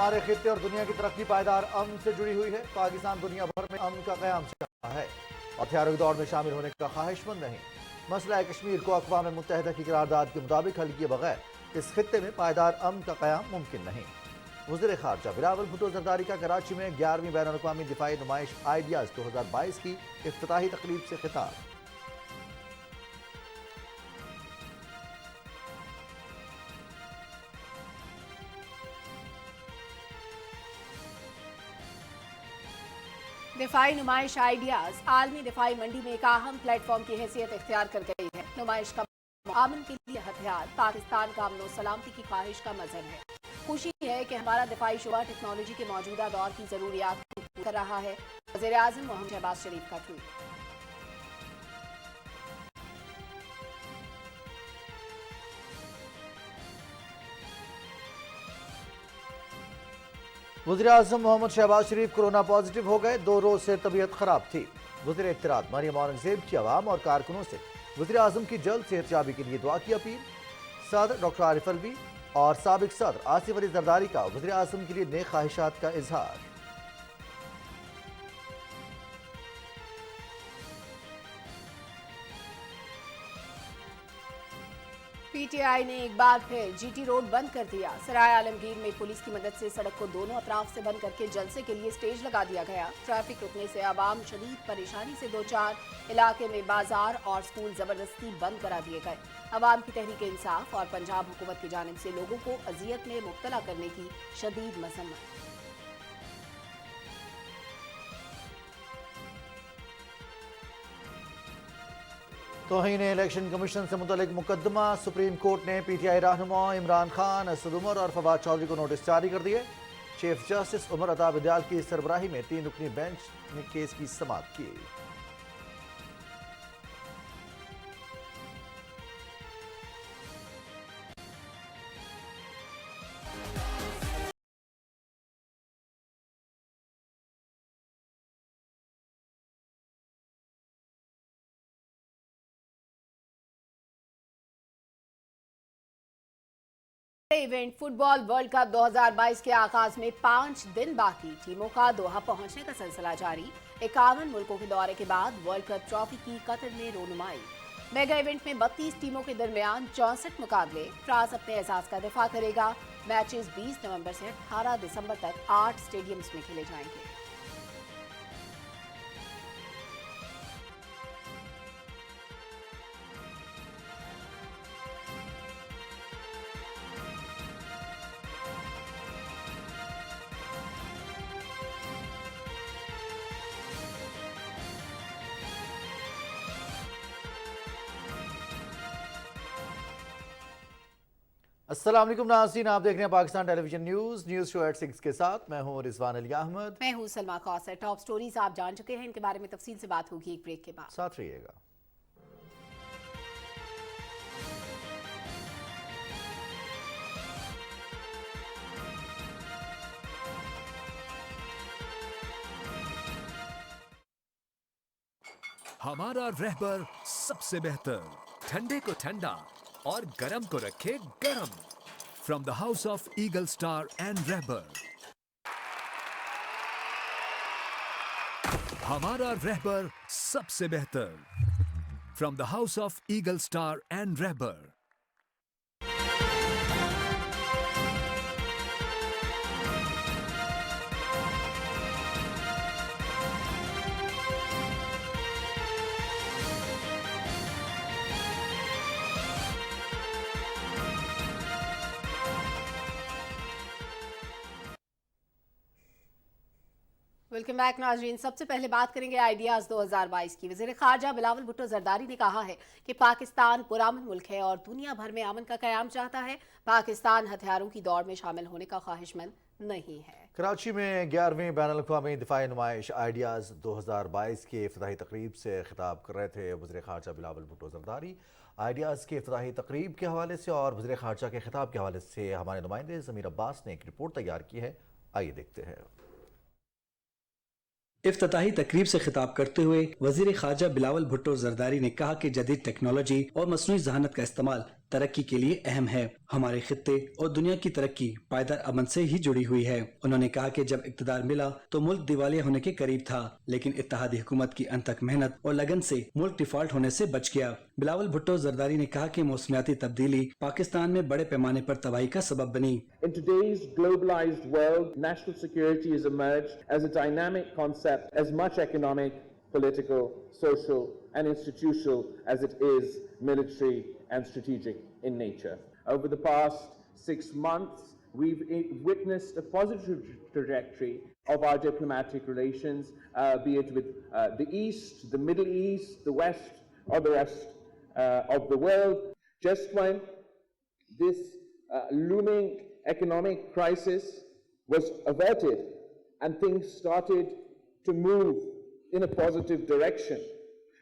ہمارے خطے اور دنیا کی ترقی پائیدار امن سے جڑی ہوئی ہے۔ پاکستان دنیا بھر میں امن کا قیام چاہتا ہے اور ہتھیاروں کی دوڑ میں شامل ہونے کا خواہش مند نہیں۔ مسئلہ کشمیر کو اقوام متحدہ کی قرارداد کے مطابق حل کیے بغیر اس خطے میں پائیدار امن کا قیام ممکن نہیں۔ وزیر خارجہ بلاول بھٹو زرداری کا کراچی میں 11ویں بین الاقوامی دفاعی نمائش آئیڈیاز 2022 کی افتتاحی تقریب سے خطاب۔ دفاعی نمائش آئیڈیاز عالمی دفاعی منڈی میں ایک اہم پلیٹ فارم کی حیثیت اختیار کر گئی ہے۔ نمائش کا امن کے لیے ہتھیار پاکستان کا امن و سلامتی کی خواہش کا مظہر ہے۔ خوشی ہے کہ ہمارا دفاعی شعبہ ٹیکنالوجی کے موجودہ دور کی ضروریات کو پورا کر رہا ہے۔ وزیر اعظم محمد شہباز شریف کا ٹویٹ۔ وزیر اعظم محمد شہباز شریف کورونا پازیٹیو ہو گئے، 2 روز سے طبیعت خراب تھی۔ وزیر اطلاعات مریم اورنگزیب کی عوام اور کارکنوں سے وزیر اعظم کی جلد صحت یابی کے لیے دعا کی اپیل۔ صدر ڈاکٹر عارف الوی اور سابق صدر آصف علی زرداری کا وزیر اعظم کے لیے نیک خواہشات کا اظہار۔ پی ٹی آئی نے ایک بار پھر جی ٹی روڈ بند کر دیا۔ سرائے عالمگیر میں پولیس کی مدد سے سڑک کو دونوں اطراف سے بند کر کے جلسے کے لیے سٹیج لگا دیا گیا۔ ٹریفک رکنے سے عوام شدید پریشانی سے دوچار، علاقے میں بازار اور سکول زبردستی بند کرا دیے گئے۔ عوام کی تحریک انصاف اور پنجاب حکومت کی جانب سے لوگوں کو اذیت میں مبتلا کرنے کی شدید مذمت۔ توہین الیکشن کمیشن سے متعلق مقدمہ سپریم کورٹ نے پی ٹی آئی رہنما عمران خان، اسد عمر اور فواد چودھری کو نوٹس جاری کر دیے۔ چیف جسٹس عمر عطا بدیال کی سربراہی میں 3 رکنی بینچ نے کیس کی سماعت کی۔ ایونٹ فٹ بال ورلڈ کپ 2022 کے آغاز میں 5 دن باقی، ٹیموں کا دوحہ پہنچنے کا سلسلہ جاری۔ 51 ملکوں کے دورے کے بعد ورلڈ کپ ٹرافی کی قطر میں رونمائی۔ میگا ایونٹ میں 32 ٹیموں کے درمیان 64 مقابلے۔ فرانس اپنے اعزاز کا دفاع کرے گا۔ میچز 20 نومبر سے 18 دسمبر تک 8 سٹیڈیمز میں کھیلے جائیں گے۔ السلام علیکم ناظرین، آپ دیکھ رہے ہیں پاکستان ٹیلی ویژن نیوز شو ایٹ 6 کے ساتھ میں ہوں رضوان علی احمد۔ میں ہوں سلما کوثر۔ ٹاپ سٹوریز آپ جان چکے ہیں، ان کے بارے میں تفصیل سے بات ہوگی ایک بریک کے بعد۔ ساتھ رہیے گا۔ ہمارا رہبر سب سے بہتر، ٹھنڈے کو ٹھنڈا اور گرم کو رکھے گرم۔ From the house of Eagle Star and Rehbar, ہمارا رہبر سب سے بہتر۔ From the house of Eagle Star and Rehbar. Welcome back ناظرین، سب سے پہلے بات کریں گے آئیڈیاز 2022 کی۔ وزیر خارجہ بلاول بھٹو زرداری نے کہا ہے کہ پاکستان پرامن ملک ہے اور دنیا بھر میں امن کا قیام چاہتا ہے۔ پاکستان ہتھیاروں کی دوڑ میں شامل ہونے کا خواہش مند نہیں ہے۔ کراچی میں 11ویں بین الاقوامی دفاعی نمائش آئیڈیاز 2022 کی افتتاحی تقریب سے خطاب کر رہے تھے وزیر خارجہ بلاول بھٹو زرداری۔ آئیڈیاز کی افتتاحی تقریب کے حوالے سے اور وزیر خارجہ کے خطاب کے حوالے سے ہمارے نمائندے ضمیر عباس نے ایک رپورٹ تیار کی ہے، آئیے دیکھتے ہیں۔ افتتاحی تقریب سے خطاب کرتے ہوئے وزیر خارجہ بلاول بھٹو زرداری نے کہا کہ جدید ٹیکنالوجی اور مصنوعی ذہانت کا استعمال तरक्की के लिए अहम है। हमारे खित्ते और दुनिया की तरक्की पायदार अमन से ही जुड़ी हुई है। उन्होंने कहा कि जब इक़्तिदार मिला तो मुल्क दिवालिया होने के करीब था, लेकिन इत्तेहादी हुकूमत की अनथक मेहनत और लगन से मुल्क डिफॉल्ट होने से बच गया। बिलावल भुट्टो जरदारी ने कहा कि मौसमियाती तब्दीली पाकिस्तान में बड़े पैमाने पर तबाही का सबब बनी। In today's globalized world, national security has emerged as a dynamic concept, as much economic, political, social and institutional as it is military and strategic in nature. Over the past 6 months, we've witnessed a positive trajectory of our diplomatic relations, be it with the East, the Middle East, the West, or the rest of the world. Just when this looming economic crisis was averted and things started to move in a positive direction,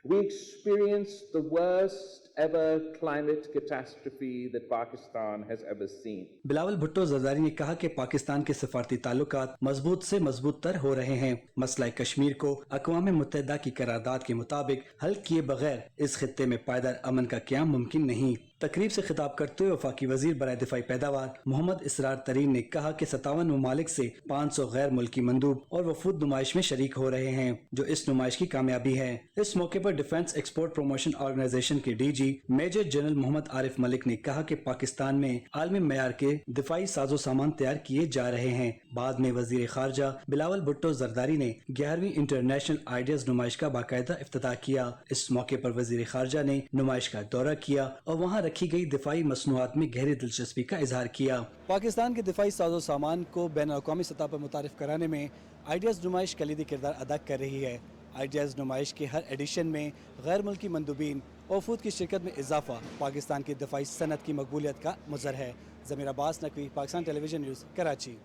we experienced the worst ever climate catastrophe that Pakistan has ever seen. Bilawal Bhutto Zardari ने कहा कि पाकिस्तान के सफारती ताल्लुकात मजबूत से मजबूत तर हो रहे हैं। मसला कश्मीर को अक़वाम मुत्तहिदा की करारदाद के मुताबिक हल किए बगैर इस खित्ते में पायदार अमन का क़याम मुमकिन नहीं। तकरीब से खिताब करते हुए वफाकी वजीर बराए दिफाई पैदावार मोहम्मद इसरार तरीन ने कहा कि 57 ममालिक से 500 गैर मुल्की मंदूब और वफूद नुमाइश में शरीक हो रहे हैं, जो इस नुमाइश की कामयाबी है। इस मौके पर डिफेंस एक्सपोर्ट प्रमोशन ऑर्गेनाइजेशन के DG major general Mohammad Arif Malik ने कहा कि पाकिस्तान में आलमी मयार के दिफाई साजो सामान तैयार किए जा रहे हैं। बाद में वजीर खारजा बिलावल भुट्टो जरदारी ने 11वीं इंटरनेशनल आइडियाज नुमाइश का बाकायदा इफ्तिताह किया। इस मौके पर वजीर खारजा ने नुमाइश का दौरा किया और वहाँ रखी गई दिफाई मसनूआत में गहरी दिलचस्पी का इजहार किया। पाकिस्तान के दिफाई साजो सामान को बैन अक़वामी सतह पर मुतारिफ कराने में आइडियाज नुमाइश कलीदी किरदार अदा कर रही है। आइडियाज नुमाइश के हर एडिशन में गैर मुल्की मंदूबीन और वफूद की शिरकत में इजाफा पाकिस्तान की दिफाई सनत की मकबूलियत का मुज़र है। ज़मीर अब्बास नकवी, पाकिस्तान टेलीविजन न्यूज़, कराची।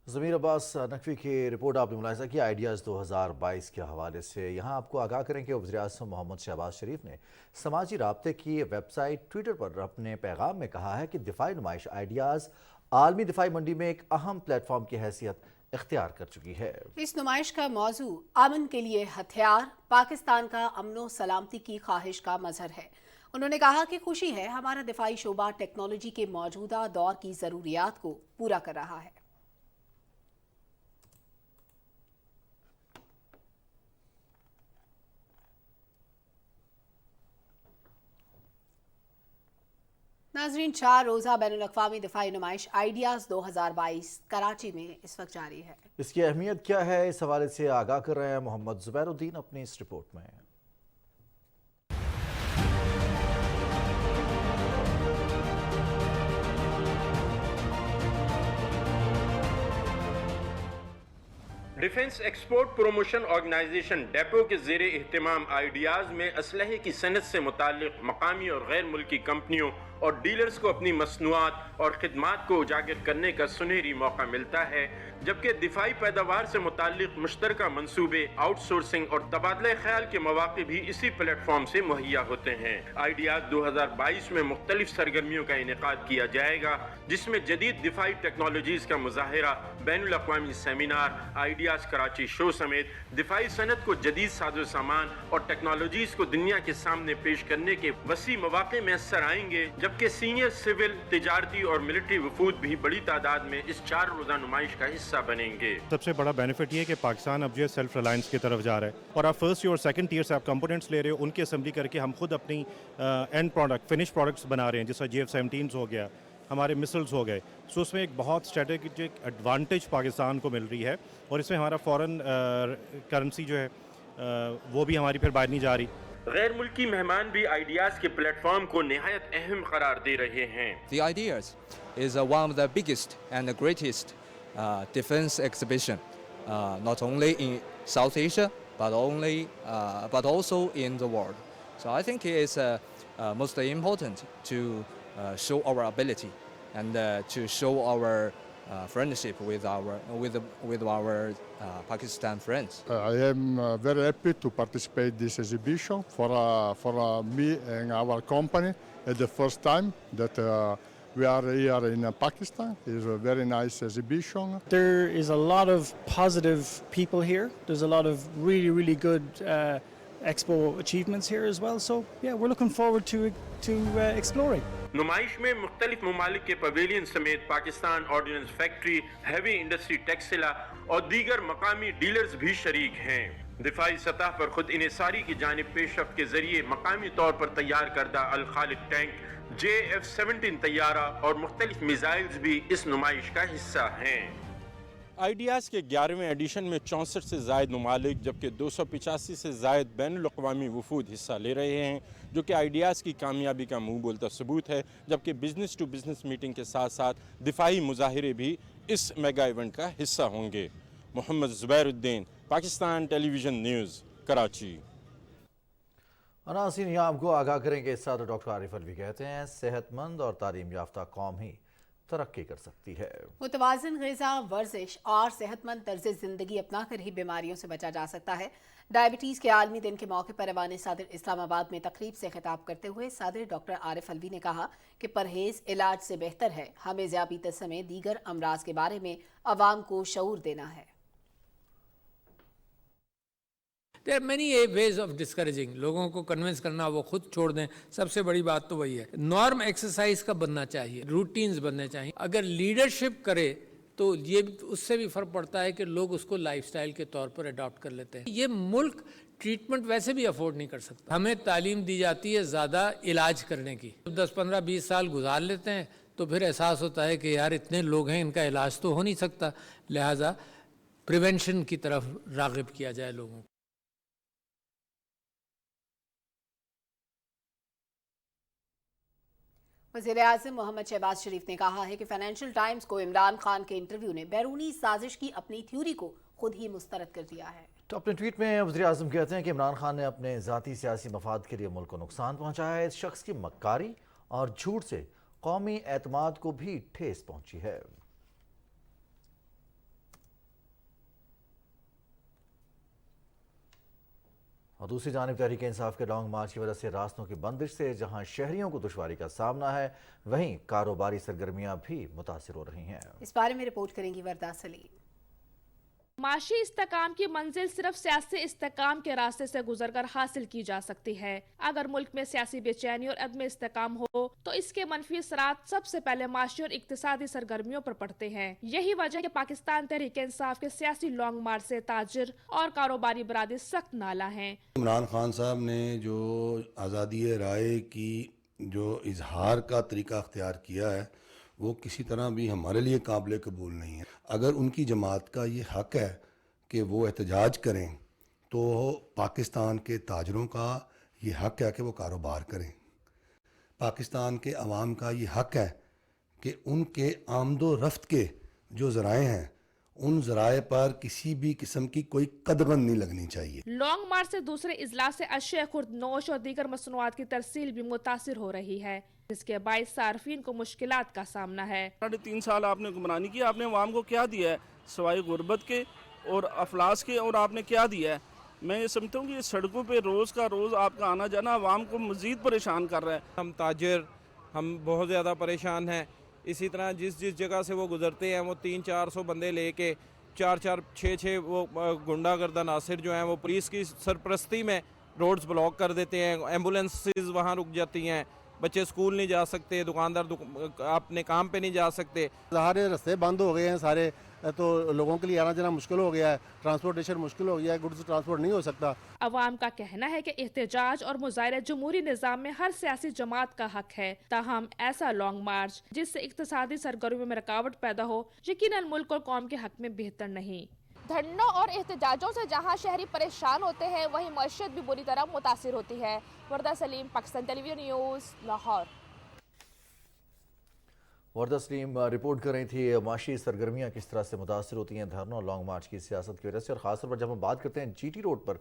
ज़मीर अब्बास नकवी की रिपोर्ट आपने मुलाहिज़ा की आइडियाज़ 2022 के हवाले से। यहाँ आपको आगाह करें कि वज़ीर-ए-आज़म मोहम्मद शहबाज शरीफ ने समाजी राब्ते की वेबसाइट ट्विटर पर अपने पैगाम में कहा है कि दिफाई नुमाइश आइडियाज़ आलमी दिफाई मंडी में एक अहम प्लेटफॉर्म की हैसियत इख्तियार कर चुकी है। इस नुमाइश का मौजू अमन के लिए हथियार, पाकिस्तान का अमनो सलामती की ख्वाहिश का मजहर है। उन्होंने कहा कि खुशी है हमारा दिफाई शोबा टेक्नोलॉजी के मौजूदा दौर की ज़रूरियात को पूरा कर रहा है। नाजरीन, 4 रोज़ा बैनुल-अक़वामी दिफाई नुमाइश आइडियाज़ 2022 कराची में इस वक्त जारी है। इसकी अहमियत क्या है, इस हवाले से आगाह कर रहे हैं मोहम्मद ज़ुबैरुद्दीन अपनी इस रिपोर्ट में। Defence export promotion organisation DEPO के ज़ेरे एहतमाम आइडियाज़ में असलहे की सनत से मुताल्लिक़ मकामी और गैर मुल्की कंपनियों और डीलर्स को अपनी मसनूआत और खिदमात को उजागर करने का सुनहरी मौका मिलता है, जबकि दिफाई पैदावार से मुताल्लिक़ मुश्तरका मंसूबे, आउटसोर्सिंग और तबादला ख्याल के मौक़े भी इसी प्लेटफॉर्म से मुहैया होते हैं। आइडियाज़ 2022 में मुख्तलिफ सरगर्मियों का इनेकाद किया जाएगा, जिसमें जदीद दिफाई टेक्नोलॉजीज़ का मुज़ाहिरा, बैनुल-अक़वामी सेमिनार, आइडियाज़ कराची शो समेत दिफाई सनत को जदीद साजो सामान और टेक्नोलॉजीज़ को दुनिया के सामने पेश करने के वसी मौक़े मैसर आएंगे, जबकि सीनियर सिविल, तिजारती और मिलिट्री वफूद भी बड़ी तादाद में इस 4 रोज़ा नुमाइश का हिस्सा बनेंगे। सबसे बड़ा बेनिफिट ये है कि पाकिस्तान अब जो है सेल्फ रिलायंस की तरफ जा रहा है और आप फर्स्ट ईयर और सेकंड ईयर से आप कंपोनेंट्स ले रहे हो, उनकी असेंबली करके हम खुद अपनी एंड प्रोडक्ट, फिनिश प्रोडक्ट्स बना रहे हैं, जैसा GF-17 हो गया, हमारे मिसल्स हो गए। सो उसमें एक बहुत स्ट्रेटेजिक एडवांटेज पाकिस्तान को मिल रही है और इसमें हमारा फॉरेन करेंसी जो है वो भी हमारी फिर बाहर नहीं जा रही। गैर मुल्की मेहमान भी आइडियाज़ के प्लेटफॉर्म को निहायत अहम करार दे रहे हैं। The Ideas is one of the biggest and the greatest defense exhibition, not only in South Asia but also in the world. So I think it is most important to show our ability and to show our friendship with our Pakistan friends. I am very happy to participate in this exhibition for me and our company at the first time that we are here in Pakistan. It's a very nice exhibition. There is a lot of positive people here. There's a lot of really good expo achievements here as well. So yeah, we're looking forward to exploring. नुमाइश में मुख्तलिफ ममालिक के pavilion समेत Pakistan ordnance factory, heavy industry Taxila और दीगर मकामी dealers भी शरीक हैं। दिफाई सतह पर खुद इन्हिसारी की जानिब पेशरफ्त के जरिए मकामी तौर पर तैयार करदा अल खालिद टैंक, JF-17 तैयारा और मुख्तलिफ मिसाइल्स भी इस नुमाइश का हिस्सा हैं। आइडियाज़ के 11वें एडिशन में 64 से ज़ायद ममालिक जबकि 285 से ज़ायद बैनुल-अक़वामी वफूद हिस्सा ले रहे हैं, जो कि आइडियाज़ की कामयाबी का मुँह बोलता सबूत है। जबकि बिज़नेस टू बिज़नेस मीटिंग के साथ साथ दिफाई मुज़ाहिरे भी इस मेगा इवेंट का हिस्सा होंगे। Mohammad Zubairuddin, Pakistan television news, Karachi. अनासी नियाम को आगाह करेंगे इस साथ डॉक्टर आरिफ अलवी कहते हैं सेहतमंद और तालीम याफ्ता कौम ही तरक्की कर सकती है। मुतवाज़िन ग़िज़ा, वर्जिश और सेहतमंद तर्ज़ ज़िंदगी अपना कर ही बीमारियों से बचा जा सकता है। डायबिटीज़ के आलमी दिन के मौके पर रवान सादिर इस्लामाबाद में तकरीब से खिताब करते हुए सादिर डॉक्टर आरिफ अलवी ने कहा कि परहेज़ इलाज से बेहतर है। हमें ज़ियाबीत समेत दीगर अमराज के बारे में अवाम को शऊर देना है। There are many ways of discouraging. लोगों को कन्विंस करना वो खुद छोड़ दें, सबसे बड़ी बात तो वही है। नॉर्म एक्सरसाइज का बनना चाहिए, रूटीन्स बनने चाहिए। अगर लीडरशिप करे तो ये उससे भी फ़र्क पड़ता है कि लोग उसको लाइफस्टाइल के तौर पर अडॉप्ट कर लेते हैं। ये मुल्क ट्रीटमेंट वैसे भी अफोर्ड नहीं कर सकता। हमें तालीम दी जाती है ज़्यादा इलाज करने की। 10, 15, 20 साल गुजार लेते हैं तो फिर एहसास होता है कि यार इतने लोग हैं, इनका इलाज तो हो नहीं सकता, लिहाजा प्रिवेंशन की तरफ राग़िब किया जाए लोगों को। वज़ीर-ए-आज़म मोहम्मद शहबाज शरीफ ने कहा है कि फाइनेंशियल टाइम्स को इमरान खान के इंटरव्यू ने बैरूनी साजिश की अपनी थ्योरी को खुद ही मुस्तरद कर दिया है। तो अपने ट्वीट में वज़ीर-ए-आज़म कहते हैं कि इमरान खान ने अपने ज़ाती सियासी मफाद के लिए मुल्क को नुकसान पहुंचाया है। इस शख्स की मक्कारी और झूठ से कौमी एतमाद को भी ठेस पहुंची है। और दूसरी जानिब तहरीक इंसाफ के लॉन्ग मार्च की वजह से रास्तों की बंदिश से जहां शहरियों को दुश्वारी का सामना है, वहीं कारोबारी सरगर्मियां भी मुतासिर हो रही हैं। इस बारे में रिपोर्ट करेंगी वरदा सलीम। माशी इस्तेकाम की मंजिल सिर्फ सियासी इस्तेकाम के रास्ते से गुजरकर हासिल की जा सकती है। अगर मुल्क में सियासी बेचैनी और अदम इस्तेकाम हो तो इसके मनफी असरात सबसे पहले माशी और इक्तिसादी सरगर्मियों पर पड़ते हैं। यही वजह कि पाकिस्तान तहरीक इंसाफ के सियासी लॉन्ग मार्च से ताजिर और कारोबारी बरादरी सख्त नाला है। इमरान खान साहब ने जो आज़ादी राय की जो इजहार का तरीका अख्तियार किया है वो किसी तरह भी हमारे लिए काबिल कबूल नहीं है। अगर उनकी जमात का ये हक है कि वो एहतजाज करें तो पाकिस्तान के ताजरों का ये हक है कि वो कारोबार करें। पाकिस्तान के अवाम का ये हक है कि उनके आमदो रफ्त के जो ज़राए हैं उन ज़राए पर किसी भी किस्म की कोई कदगन नहीं लगनी चाहिए। लॉन्ग मार्च से दूसरे इजलास से अशिया खुर्द नोश और दीगर मसनूआत की तरसील भी मुतासिर हो रही है, जिसके बाइस सार्फिन को मुश्किलात का सामना है। 3.5 साल आपने हुक्मरानी की, आपने अवाम को क्या दिया है सवाई गुर्बत के और अफलास के, और आपने क्या दिया है? मैं ये समझता हूँ कि सड़कों पे रोज़ का रोज़ आपका आना जाना अवाम को मज़ीद परेशान कर रहा है। हम ताजिर हम बहुत ज़्यादा परेशान हैं। इसी तरह जिस जगह से वो गुजरते हैं वो 300-400 बंदे लेके 4-4, 6-6 वो गुंडागर्द नासिर जो हैं वो पुलिस की सरपरस्ती में रोड्स ब्लॉक कर देते हैं। एम्बुलेंसेस वहाँ रुक जाती हैं, बच्चे स्कूल नहीं जा सकते, दुकानदार अपने काम पे नहीं जा सकते। सारे रास्ते बंद हो गए हैं सारे, तो लोगों के लिए आना जाना मुश्किल हो गया है, ट्रांसपोर्टेशन मुश्किल हो गया है, गुड्स ट्रांसपोर्ट नहीं हो सकता। अवाम का कहना है कि एहतजाज और मुजाहिरा जमहूरी निज़ाम में हर सियासी जमात का हक है। ताहम ऐसा लॉन्ग मार्च जिससे इक्तिसादी सरगर्मियों में रुकावट पैदा हो यकीनन मुल्क और कौम के हक में बेहतर नहीं। धरनों और एहतजाजों से जहां शहरी परेशान होते हैं वहीं मईशत भी बुरी तरह मुतासिर होती है। वरदा सलीम, पाकिस्तान टेलीविजन न्यूज़, लाहौर। वरदा सलीम रिपोर्ट कर रही थी माशी सरगर्मियाँ किस तरह से मुतासर होती हैं धरनों और लॉन्ग मार्च की सियासत की वजह से। और ख़ासतौर पर जब हम बात करते हैं GT रोड पर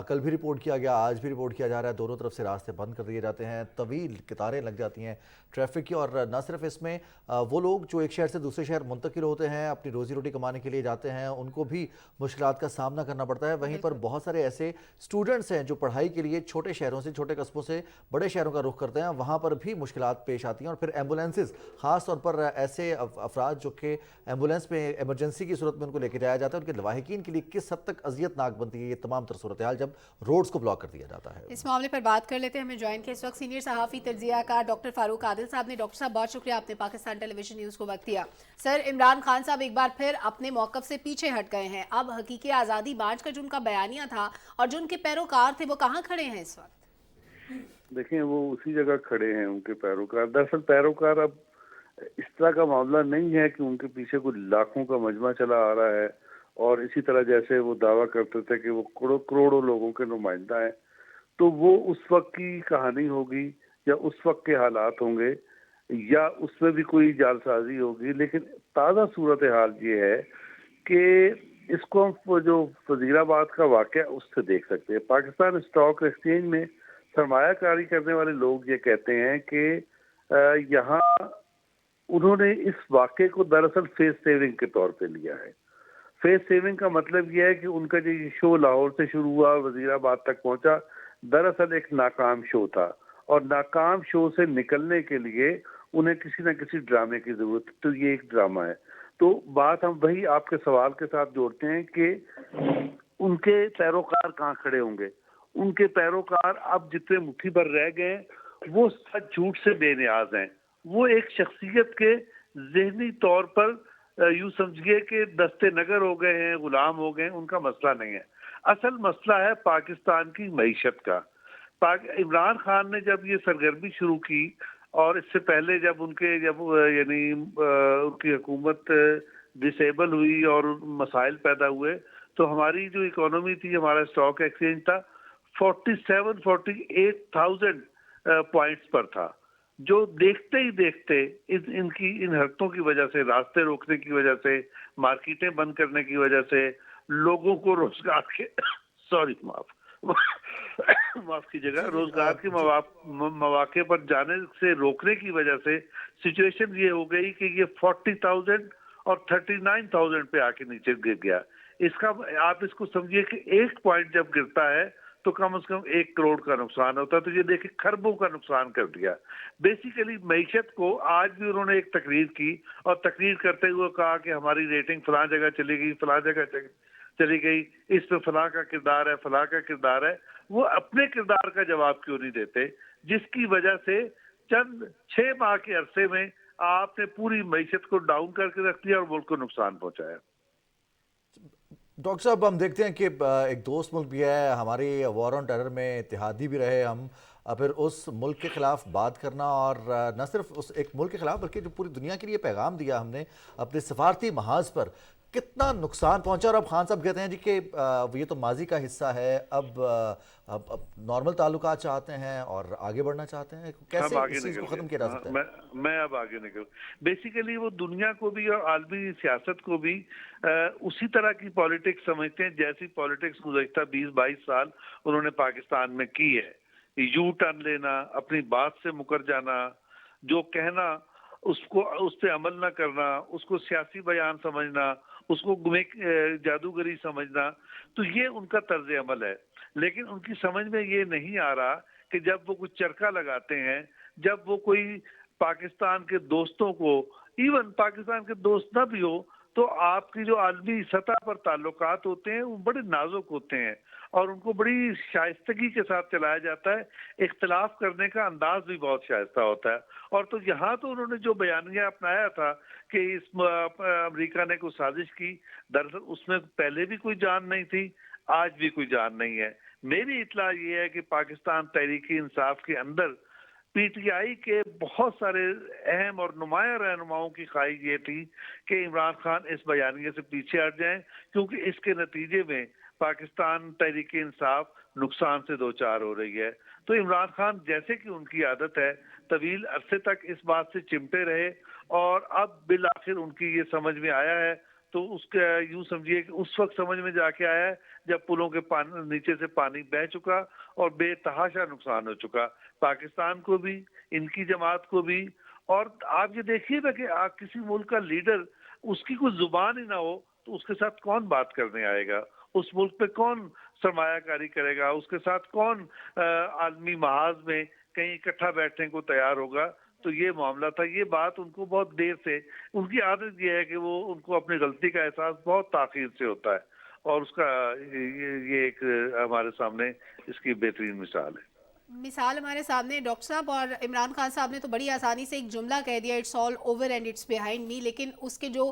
कल भी रिपोर्ट किया गया, आज भी रिपोर्ट किया जा रहा है, दोनों तरफ से रास्ते बंद कर दिए जाते हैं, तवील कतारें लग जाती हैं ट्रैफिक की। और न सिर्फ इसमें वो लोग जो एक शहर से दूसरे शहर मुंतकिल होते हैं, अपनी रोज़ी रोटी कमाने के लिए जाते हैं, उनको भी मुश्किलात का सामना करना पड़ता है। वहीं पर बहुत सारे ऐसे स्टूडेंट्स हैं जो पढ़ाई के लिए छोटे शहरों से, छोटे कस्बों से बड़े शहरों का रुख करते हैं, वहाँ पर भी मुश्किलात पेश आती हैं। और फिर एम्बुलेंसेज ख़ास तौर उन पर ऐसे अफराद जो कि एम्बुलेंस में इमरजेंसी की सूरत में उनको लेके जाया जाता है, उनके लवाहिकीन के लिए किस हद तक अजियतनाक बनती है ये तमाम तर सूरत हाल जब रोड्स को ब्लॉक कर दिया जाता है। इस मामले पर बात कर लेते हैं। हमें ज्वाइन किया इस वक्त सीनियर सहाफ़ी तज्ज़ियाकार डॉक्टर फारूक आदिल साहब ने। डॉक्टर साहब, बहुत शुक्रिया, आपने पाकिस्तान टेलीविजन न्यूज़ को वक्त दिया। सर, इमरान खान साहब एक बार फिर अपने मौक़िफ़ से पीछे हट गए हैं। अब हकीकी आज़ादी मार्च का जो उनका बयानिया था और जो उनके पैरोकार थे वो कहाँ खड़े हैं इस वक्त? देखें, वो उसी जगह खड़े हैं उनके पैरोकार। दरअसल पैरोकार अब इस तरह का मामला नहीं है कि उनके पीछे कुछ लाखों का मजमा चला आ रहा है और इसी तरह जैसे वो दावा करते थे कि वो करोड़ों लोगों के नुमाइंदा हैं, तो वो उस वक्त की कहानी होगी या उस वक्त के हालात होंगे या उसमें भी कोई जालसाजी होगी। लेकिन ताज़ा सूरत हाल ये है कि इसको हम जो वज़ीराबाद का वाक़या उससे देख सकते हैं। पाकिस्तान स्टॉक एक्सचेंज में सरमायाकारी करने वाले लोग ये कहते हैं कि यहाँ उन्होंने इस वाक़े को दरअसल फेस सेविंग के तौर पे लिया है। फेस सेविंग का मतलब यह है कि उनका जो ये शो लाहौर से शुरू हुआ, वज़ीराबाद तक पहुंचा, दरअसल एक नाकाम शो था और नाकाम शो से निकलने के लिए उन्हें किसी न किसी ड्रामे की ज़रूरत है। तो ये एक ड्रामा है। तो बात हम वही आपके सवाल के साथ जोड़ते हैं कि उनके पैरोकार कहाँ खड़े होंगे। उनके पैरोकार अब जितने मुट्ठी भर रह गए वो सच झूठ से बेनियाज हैं। वो एक शख्सियत के ज़हनी तौर पर यूँ समझिए कि दस्ते नगर हो गए हैं, गुलाम हो गए हैं। उनका मसला नहीं है, असल मसला है पाकिस्तान की मईशत का। इमरान खान ने जब ये सरगर्मी शुरू की और इससे पहले जब उनकी हुकूमत डिसेबल हुई और मसाइल पैदा हुए, तो हमारी जो इकोनॉमी थी, हमारा स्टॉक एक्सचेंज था 48,000 पॉइंट्स पर था, जो देखते ही देखते इन हरकतों की वजह से, रास्ते रोकने की वजह से, मार्केटें बंद करने की वजह से, लोगों को रोजगार के माफ कीजिएगा, रोजगार के मौके पर जाने से रोकने की वजह से सिचुएशन ये हो गई कि ये 40,000 और 39,000 पे आके नीचे गिर गया। आप इसको समझिए कि एक पॉइंट जब गिरता है तो कम से कम 1 करोड़ का नुकसान होता है। तो ये देखिए खरबों का नुकसान कर दिया। बेसिकली मईशत को आज भी उन्होंने एक तकरीर की और तकरीर करते हुए कहा कि हमारी रेटिंग फलां जगह चली गई, फलां जगह चली गई, इसमें फलां का किरदार है, फलां का किरदार है। वो अपने किरदार का जवाब क्यों नहीं देते, जिसकी वजह से चंद 6 माह के अरसे में आपने पूरी मईशत को डाउन करके रख दिया और मुल्क को नुकसान पहुंचाया। डॉक्टर साहब, हम देखते हैं कि एक दोस्त मुल्क भी है, हमारी वॉर ऑन टेरर में इत्तेहादी भी रहे हम, फिर उस मुल्क के ख़िलाफ़ बात करना और न सिर्फ उस एक मुल्क के ख़िलाफ़ बल्कि जो पूरी दुनिया के लिए पैगाम दिया हमने अपने सफारती महाज पर, कितना नुकसान पहुंचा। और अब खान साहब कहते हैं जी कि ये तो माजी का हिस्सा है, अब नॉर्मल ताल्लुकात चाहते हैं और आगे बढ़ना चाहते हैं। कैसे इस चीज़ को ख़त्म किया जा सकता है? मैं अब आगे निकल, बेसिकली वो दुनिया को भी और आलमी सियासत को भी उसी तरह की पॉलिटिक्स समझते हैं जैसी पॉलिटिक्स गुज़श्ता 20-22 साल उन्होंने पाकिस्तान में की है। यू टर्न लेना, अपनी बात से मुकर जाना, जो कहना उसको उस पर अमल न करना, उसको सियासी बयान समझना, उसको जादूगरी समझना, तो ये उनका तर्ज अमल है। लेकिन उनकी समझ में ये नहीं आ रहा कि जब वो कुछ चरखा लगाते हैं, जब वो कोई पाकिस्तान के दोस्तों को, इवन पाकिस्तान के दोस्त ना भी हो, तो आपकी जो आलमी सतह पर ताल्लुकात होते हैं वो बड़े नाजुक होते हैं और उनको बड़ी शाइस्तगी के साथ चलाया जाता है। इख्तिलाफ करने का अंदाज भी बहुत शाइस्ता होता है। और तो यहाँ तो उन्होंने जो बयानिया अपनाया था कि अमेरिका ने कोई साजिश की, दरअसल उसमें पहले भी कोई जान नहीं थी, आज भी कोई जान नहीं है। मेरी इत्तला ये है कि पाकिस्तान तहरीक इंसाफ के अंदर पीटीआई के बहुत सारे अहम और नुमाया रहनुमाओं की ख्वाहिश ये थी कि इमरान खान इस बयानिए से पीछे हट जाएं, क्योंकि इसके नतीजे में पाकिस्तान तहरीक इंसाफ नुकसान से दो चार हो रही है। तो इमरान खान, जैसे कि उनकी आदत है, तवील अरसे तक इस बात से चिमटे रहे और अब बिल आखिर उनकी ये समझ में आया है। तो उसके यूं समझिए कि उस वक्त समझ में जाके आया है जब पुलों के नीचे से पानी बह चुका और बेतहाशा नुकसान हो चुका, पाकिस्तान को भी, इनकी जमात को भी। और आप ये देखिए ना कि किसी मुल्क का लीडर, उसकी कोई जुबान ही ना हो तो उसके साथ कौन बात करने आएगा, उस मुल्क पे कौन सरमायाकारी करेगा, उसके साथ कौन आलमी महाज में कहीं इकट्ठा बैठने को तैयार होगा। تو یہ معاملہ تھا. یہ بات ان کو بہت دیر سے, ان کی عادت یہ ہے کہ وہ ان کو اپنی غلطی کا احساس بہت تاخیر سے ہوتا ہے, اور اس کا یہ ایک ہمارے سامنے اس کی بہترین مثال ہے. مثال ہمارے سامنے ڈاکٹر صاحب, اور عمران خان صاحب نے تو بڑی آسانی سے ایک جملہ کہہ دیا, it's all over and it's behind me, لیکن اس کے جو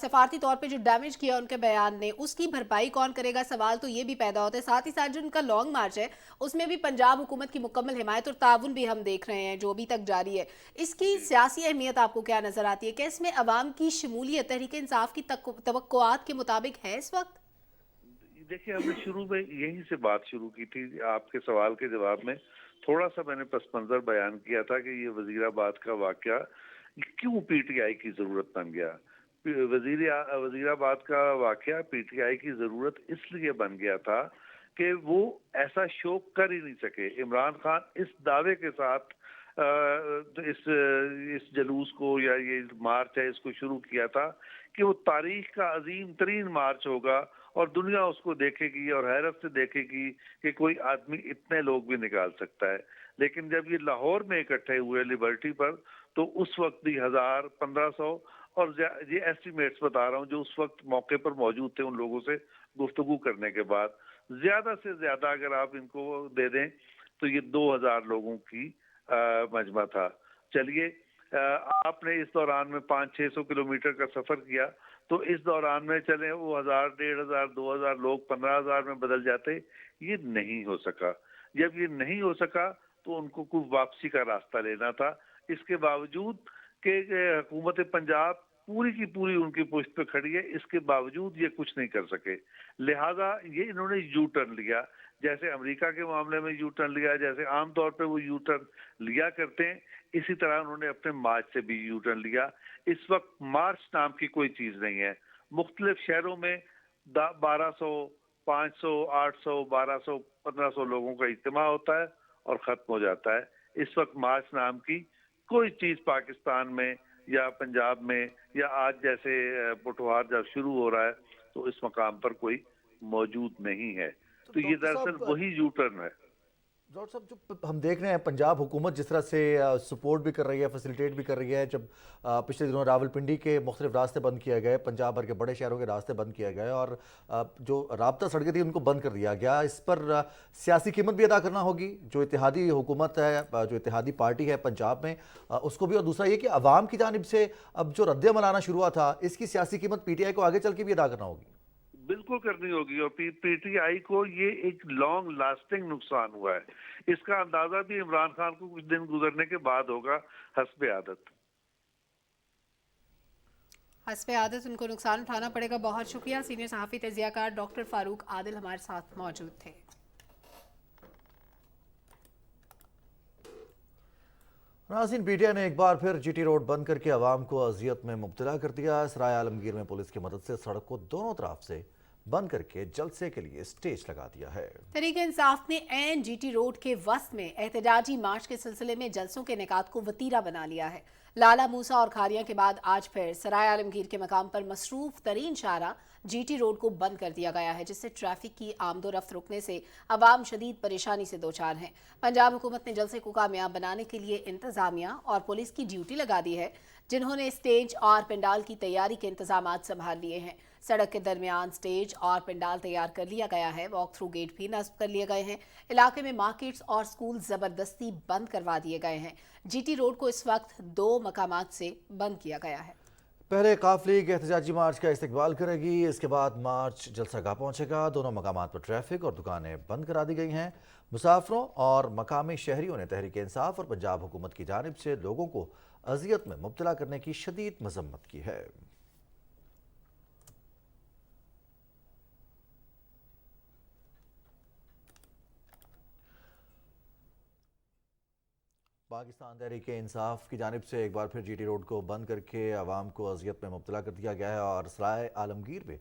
سفارتی طور پہ جو ڈیمیج کیا ان کے بیان نے, اس کی بھرپائی کون کرے گا, سوال تو یہ بھی پیدا ہوتا ہے. ساتھ ہی ساتھ جو ان کا لانگ مارچ ہے اس میں بھی پنجاب حکومت کی مکمل حمایت اور تعاون بھی ہم دیکھ رہے ہیں جو ابھی تک جاری ہے. اس کی سیاسی اہمیت آپ کو کیا نظر آتی ہے؟ کہ اس میں عوام کی شمولیت تحریک انصاف کی توقعات کے مطابق ہے اس وقت؟ دیکھیں, ہم نے شروع میں یہیں سے بات شروع کی تھی. آپ کے سوال کے جواب میں تھوڑا سا میں نے پس منظر بیان کیا تھا کہ یہ وزیر آباد کا واقعہ کیوں پی ٹی آئی کی ضرورت بن گیا. وزیر آباد کا واقعہ پی ٹی آئی کی ضرورت اس لیے بن گیا تھا کہ وہ ایسا شو کر ہی نہیں سکے. عمران خان اس دعوے کے ساتھ اس جلوس کو یا یہ مارچ ہے اس کو شروع کیا تھا کہ وہ تاریخ کا عظیم ترین مارچ ہوگا اور دنیا اس کو دیکھے گی اور حیرت سے دیکھے گی کہ کوئی آدمی اتنے لوگ بھی نکال سکتا ہے. لیکن جب یہ لاہور میں اکٹھے ہوئے لبرٹی پر, تو اس وقت بھی 1000, 1500 اور یہ ایسٹیمیٹس بتا رہا ہوں جو اس وقت موقع پر موجود تھے, ان لوگوں سے گفتگو کرنے کے بعد زیادہ سے زیادہ اگر آپ ان کو دے دیں تو یہ 2000 لوگوں کی مجمع تھا. چلیے, آپ نے اس دوران میں 500-600 کلومیٹر کا سفر کیا, تو اس دوران میں چلیں وہ 1000, 1500, 2000 لوگ 15000 میں بدل جاتے. یہ نہیں ہو سکا. جب یہ نہیں ہو سکا تو ان کو کوئی واپسی کا راستہ لینا تھا. اس کے باوجود کہ حکومت پنجاب پوری کی پوری ان کی پشت پہ کھڑی ہے, اس کے باوجود یہ کچھ نہیں کر سکے. لہذا یہ انہوں نے یو ٹرن لیا, جیسے امریکہ کے معاملے میں یو ٹرن لیا, جیسے عام طور پہ وہ یو ٹرن لیا کرتے ہیں, اسی طرح انہوں نے اپنے مارچ سے بھی یو ٹرن لیا. اس وقت مارچ نام کی کوئی چیز نہیں ہے. مختلف شہروں میں 1200, 500, 800, 1200, 1500 لوگوں کا اجتماع ہوتا ہے اور ختم ہو جاتا ہے. اس وقت مارچ نام کی کوئی چیز پاکستان میں یا پنجاب میں یا آج جیسے پٹوہار جب شروع ہو رہا ہے تو اس مقام پر کوئی موجود نہیں ہے. تو یہ دراصل وہی یو ٹرن ہے. ڈاکٹر صاحب, جو ہم دیکھ رہے ہیں پنجاب حکومت جس طرح سے سپورٹ بھی کر رہی ہے, فیسیلیٹیٹ بھی کر رہی ہے, جب پچھلے دنوں راولپنڈی کے مختلف راستے بند کیے گئے, پنجاب بھر کے بڑے شہروں کے راستے بند کیے گئے اور جو رابطہ سڑکیں تھیں ان کو بند کر دیا گیا, اس پر سیاسی قیمت بھی ادا کرنا ہوگی جو اتحادی حکومت ہے, جو اتحادی پارٹی ہے پنجاب میں, اس کو بھی. اور دوسرا یہ کہ عوام کی جانب سے اب جو رد عمل آنا شروع ہوا تھا, اس کی سیاسی قیمت پی ٹی آئی کو آگے چل کے بھی ادا کرنا ہوگی. بالکل کرنی ہوگی, اور پی ٹی آئی کو یہ ایک لانگ لاسٹنگ نقصان ہوا ہے. اس کا اندازہ بھی عمران خان کو کچھ دن گزرنے کے بعد ہوگا حسب عادت. حسب عادت ان کو نقصان اٹھانا پڑے گا. بہت شکریہ. سینئر صحافی تجزیہ کار ڈاکٹر فاروق عادل ہمارے ساتھ موجود تھے. ناظرین, پی ٹی آئی نے ایک بار پھر جی ٹی روڈ بند کر کے عوام کو اذیت میں مبتلا کر دیا. سرائے عالمگیر میں پولیس کی مدد سے سڑک کو دونوں طرف سے بند کر کے جلسے کے لیے سٹیج لگا دیا ہے. تحریک انصاف نے این جی ٹی روڈ کے وسط میں احتجاجی مارچ کے سلسلے میں جلسوں کے انعقاد کو وتیرہ بنا لیا ہے. لالا موسیٰ اور کھاریاں کے بعد آج پھر سرائے عالمگیر کے مقام پر مصروف ترین شاہراہ جی ٹی روڈ کو بند کر دیا گیا ہے, جس سے ٹریفک کی آمد و رفت رکنے سے عوام شدید پریشانی سے دوچار ہیں. پنجاب حکومت نے جلسے کو کامیاب بنانے کے لیے انتظامیہ اور پولیس کی ڈیوٹی لگا دی ہے, جنہوں نے اسٹیج اور پنڈال کی تیاری کے انتظامات سنبھال لیے ہیں. سڑک کے درمیان اسٹیج اور پنڈال تیار کر لیا گیا ہے. واک تھرو گیٹ بھی نصب کر لیے گئے ہیں. علاقے میں مارکیٹس اور سکول زبردستی بند کروا دیے گئے ہیں. جی ٹی روڈ کو اس وقت 2 مقامات سے بند کیا گیا ہے. پہلے قافلے کے احتجاجی مارچ کا استقبال کرے گی, اس کے بعد مارچ جلسہ گاہ پہنچے گا. دونوں مقامات پر ٹریفک اور دکانیں بند کرا دی گئی ہیں. مسافروں اور مقامی شہریوں نے تحریک انصاف اور پنجاب حکومت کی جانب سے لوگوں کو اذیت میں مبتلا کرنے کی شدید مذمت کی ہے. پاکستان تحریک انصاف کی جانب سے ایک بار پھر جی ٹی روڈ کو بند کر کے عوام کو اذیت میں مبتلا کر دیا گیا ہے اور سرائے عالمگیر میں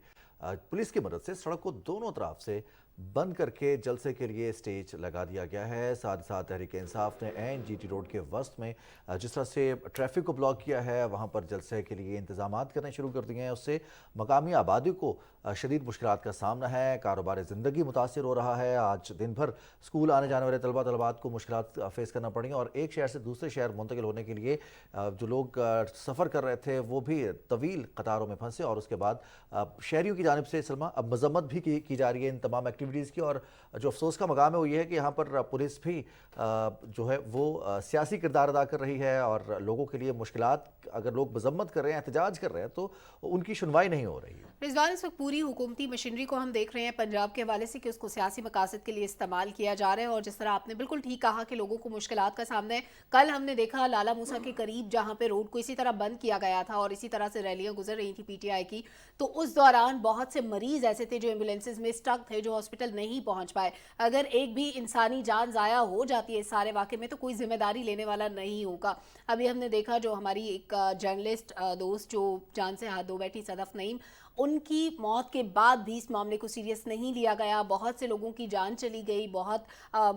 پولیس کی مدد سے سڑک کو دونوں طرف سے بند کر کے جلسے کے لیے سٹیج لگا دیا گیا ہے. ساتھ ساتھ تحریک انصاف نے این جی ٹی روڈ کے وسط میں جس طرح سے ٹریفک کو بلاک کیا ہے, وہاں پر جلسے کے لیے انتظامات کرنے شروع کر دیے ہیں. اس سے مقامی آبادی کو शदीद मुश्किलात का सामना है। कारोबार ज़िंदगी मुतासिर हो रहा है। आज दिन भर स्कूल आने जाने वाले तलबात को मुश्किलात फेस करना पड़ी और एक शहर से दूसरे शहर मुंतकिल होने के लिए जो लोग सफ़र कर रहे थे वो भी तवील कतारों में फंसे। और उसके बाद शहरियों की जानिब से सलमा अब मजम्मत भी की जा रही है इन तमाम एक्टिविटीज़ की। और जो अफसोस का मकाम है वो ये है कि यहाँ पर पुलिस भी जो है वो सियासी किरदार अदा कर रही है और लोगों के लिए मुश्किलात, अगर लोग मजम्मत कर रहे हैं, एहतजाज कर रहे हैं तो उनकी सुनवाई नहीं हो रही है। रिजवान, इस वक्त पूरी हुकूमती मशीनरी को हम देख रहे हैं पंजाब के हवाले से कि उसको सियासी मकासद के लिए इस्तेमाल किया जा रहा है। और जिस तरह आपने बिल्कुल ठीक कहा कि लोगों को मुश्किलात का सामना है। कल हमने देखा लाला मूसा के करीब जहां पे रोड को इसी तरह बंद किया गया था और इसी तरह से रैलियां गुजर रही थी पीटीआई की, तो उस दौरान बहुत से मरीज ऐसे थे जो एम्बुलेंसेज में स्टक थे, जो हॉस्पिटल नहीं पहुंच पाए। अगर एक भी इंसानी जान जाया हो जाती है इस सारे वाक़े में तो कोई जिम्मेदारी लेने वाला नहीं होगा। अभी हमने देखा जो हमारी एक जर्नलिस्ट दोस्त जो जान से हाथ धो बैठी, सदफ नईम, उनकी मौत के बाद भी इस मामले को सीरियस नहीं लिया गया। बहुत से लोगों की जान चली गई, बहुत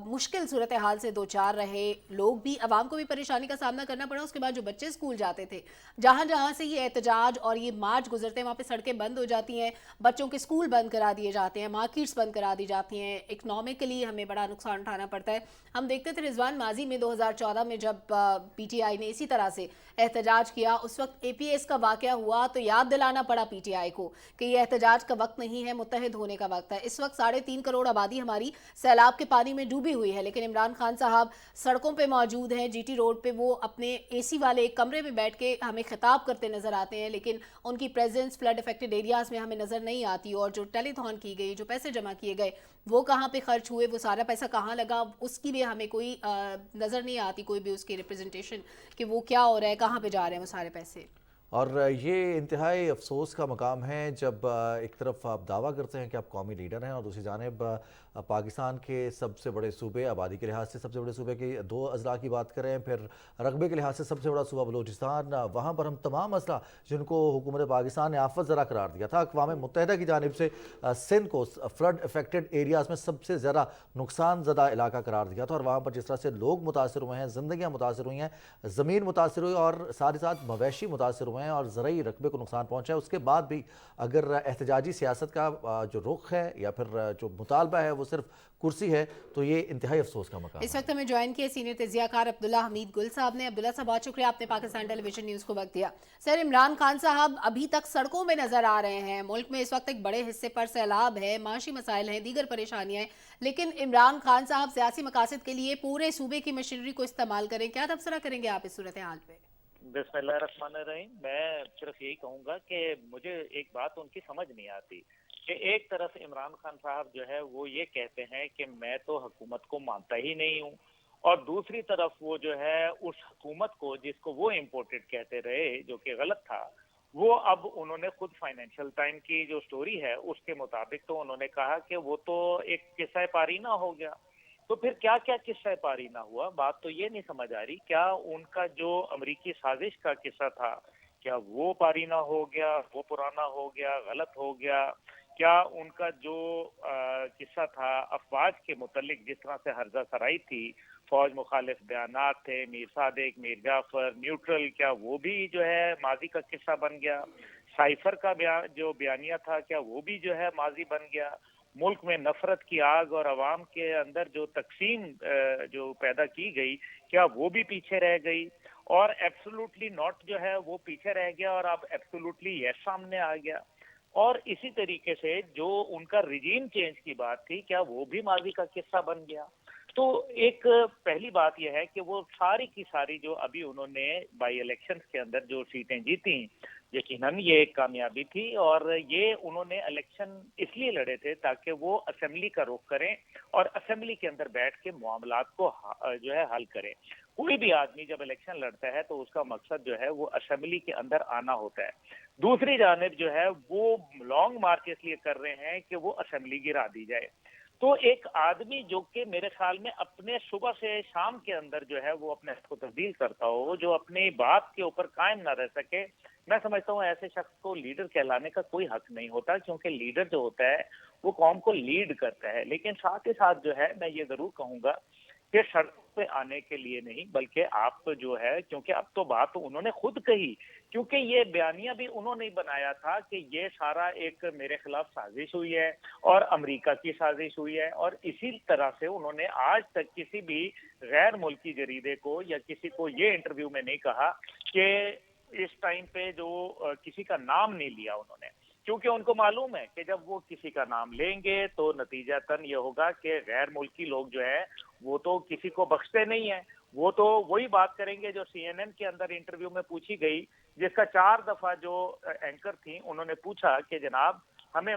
मुश्किल सूरत हाल से दो चार रहे लोग भी, आवाम को भी परेशानी का सामना करना पड़ा। उसके बाद जो बच्चे स्कूल जाते थे, जहाँ जहाँ से ये एहतजाज और ये मार्च गुजरते हैं वहाँ पे सड़कें बंद हो जाती हैं, बच्चों के स्कूल बंद करा दिए जाते हैं, मार्केट्स बंद करा दी जाती हैं, इकनॉमिकली हमें बड़ा नुकसान उठाना पड़ता है। हम देखते थे रिजवान, माजी में 2014 में जब पीटीआई ने इसी तरह से एहतजाज किया, उस वक्त एपीएस का वाकया हुआ तो याद दिलाना पड़ा पीटीआई को कि ये एहतजाज का वक्त नहीं है, मुत्तहिद होने का वक्त है। इस वक्त 3.5 करोड़ आबादी हमारी सैलाब के पानी में डूबी हुई है, लेकिन इमरान खान साहब सड़कों पे मौजूद हैं। जीटी रोड पे वो अपने एसी वाले एक कमरे में बैठ के हमें खिताब करते नजर आते हैं, लेकिन उनकी प्रेजेंस फ्लड अफेक्टेड एरियाज में हमें नजर नहीं आती। और जो टेलीथॉन की गई, जो पैसे जमा किए गए, वो कहाँ पे खर्च हुए, वो सारा पैसा कहाँ लगा, उसकी भी हमें कोई नजर नहीं आती, कोई भी उसकी रिप्रेजेंटेशन कि वो क्या हो रहा है, कहाँ पे जा रहे हैं वो सारे पैसे। और ये इंतहाई अफसोस का मकाम है जब एक तरफ आप दावा करते हैं कि आप कौमी लीडर हैं और दूसरी जानिब पाकिस्तान के सबसे बड़े सूबे, आबादी के लिहाज से सबसे बड़े सूबे के 2 अजला की बात करें, फिर रकबे के लिहाज से सबसे बड़ा सूबा बलूचिस्तान, वहाँ पर हम तमाम मसला जिनको हुकूमत पाकिस्तान ने आफत ज़रा करार दिया था, अक़वाम मुत्तहिदा की जानिब से सिंध को फ्लड अफेक्टेड एरियाज़ में सबसे ज़्यादा नुकसान ज़दा इलाका करार दिया था। और वहाँ पर जिस तरह से लोग मुतासर हुए हैं, ज़िंदगियाँ मुतासर हुई हैं, ज़मीन मुतासर हुई और साथ ही साथ मवेशी मुतासर हुए हैं और ज़रूरी रकबे को नुकसान पहुँचा है। उसके बाद भी अगर एहतजाजी सियासत का जो रुख है या फिर जो मुतालबा है वो सिर्फ कुर्सी है, तो ये इंतहाई अफसोस का मकाम है। इस वक्त हमें ज्वाइन किया सीनियर तजियाकार अब्दुल्ला हमीद गुल साहब ने। अब्दुल्ला साहब, बहुत शुक्रिया, आपने पाकिस्तान टेलीविजन न्यूज़ को वक्त दिया। सर, इमरान खान साहब अभी तक सड़कों में नजर आ रहे हैं, मुल्क में इस वक्त एक बड़े हिस्से पर सैलाब है, माशी मसाइल हैं, दीगर परेशानियां हैं, लेकिन इमरान खान साहब सियासी मकासद के लिए पूरे सूबे की मशीनरी को इस्तेमाल करें, क्या तबसरा करेंगे आप इस सूरत हाल पे? बिस्मिल्लाहिर्रहमानिर्रहीम। मैं सिर्फ यही कहूँगा कि मुझे एक बात उनकी समझ नहीं आती कि एक तरफ इमरान खान साहब जो है वो ये कहते हैं कि मैं तो हुकूमत को मानता ही नहीं हूँ, और दूसरी तरफ वो जो है उस हुकूमत को जिसको वो इम्पोर्टेड कहते रहे, जो कि गलत था, वो अब उन्होंने खुद फाइनेंशियल टाइम की जो स्टोरी है उसके मुताबिक तो उन्होंने कहा कि वो तो एक किस्सा पारीना हो गया। तो फिर क्या क्या किस्सा पारीना हुआ, बात तो ये नहीं समझ आ रही। क्या उनका जो अमरीकी साजिश का किस्सा था, क्या वो पारीना हो गया, वो पुराना हो गया, गलत हो गया? क्या उनका जो किस्सा था अफवाज के मुतल्लिक, जिस तरह से हर्जा सराई थी, फौज मुखालिफ बयानात थे, मीर सादिक, मीर जाफर, न्यूट्रल, क्या वो भी जो है माजी का किस्सा बन गया? साइफर का जो बयानिया था, क्या वो भी जो है माजी बन गया? मुल्क में नफरत की आग और अवाम के अंदर जो तकसीम जो पैदा की गई, क्या वो भी पीछे रह गई? और एब्सोल्युटली नॉट जो है वो पीछे रह गया और अब एब्सोल्युटली यस सामने आ गया। और इसी तरीके से जो उनका रिजीम चेंज की बात थी, क्या वो भी माजी का किस्सा बन गया? तो एक पहली बात यह है कि वो सारी की सारी जो अभी उन्होंने बाई इलेक्शंस के अंदर जो सीटें जीती, यकीनन ये एक कामयाबी थी, और ये उन्होंने इलेक्शन इसलिए लड़े थे ताकि वो असेंबली का रुख करें और असेंबली के अंदर बैठ के मामलात को जो है हल करें। कोई भी आदमी जब इलेक्शन लड़ता है तो उसका मकसद जो है वो असेंबली के अंदर आना होता है। दूसरी जानिब जो है वो लॉन्ग मार्च इसलिए कर रहे हैं कि वो असेंबली गिरा दी जाए। तो एक आदमी जो कि मेरे ख्याल में अपने सुबह से शाम के अंदर जो है वो अपने को तब्दील करता हो, जो अपनी बात के ऊपर कायम ना रह सके, मैं समझता हूँ ऐसे शख्स को लीडर कहलाने का कोई हक नहीं होता, क्योंकि लीडर जो होता है वो कौम को लीड करता है। लेकिन साथ ही साथ जो है मैं ये जरूर कहूंगा कि सड़क पे आने के लिए नहीं, बल्कि आप जो है, क्योंकि अब तो बात तो उन्होंने खुद कही, क्योंकि ये बयानिया भी उन्होंने ही बनाया था कि ये सारा एक मेरे खिलाफ साजिश हुई है और अमेरिका की साजिश हुई है, और इसी तरह से उन्होंने आज तक किसी भी गैर मुल्की जरीदे को या किसी को ये इंटरव्यू में नहीं कहा कि इस टाइम पे जो किसी का नाम नहीं लिया उन्होंने, क्योंकि उनको मालूम है कि जब वो किसी का नाम लेंगे तो नतीजतन ये होगा कि गैर मुल्की लोग जो है वो तो किसी को बख्शते नहीं है, वो तो वही बात करेंगे जो CNN के अंदर इंटरव्यू में पूछी गई, जिसका 4 दफा जो एंकर थी उन्होंने पूछा कि जनाब हमें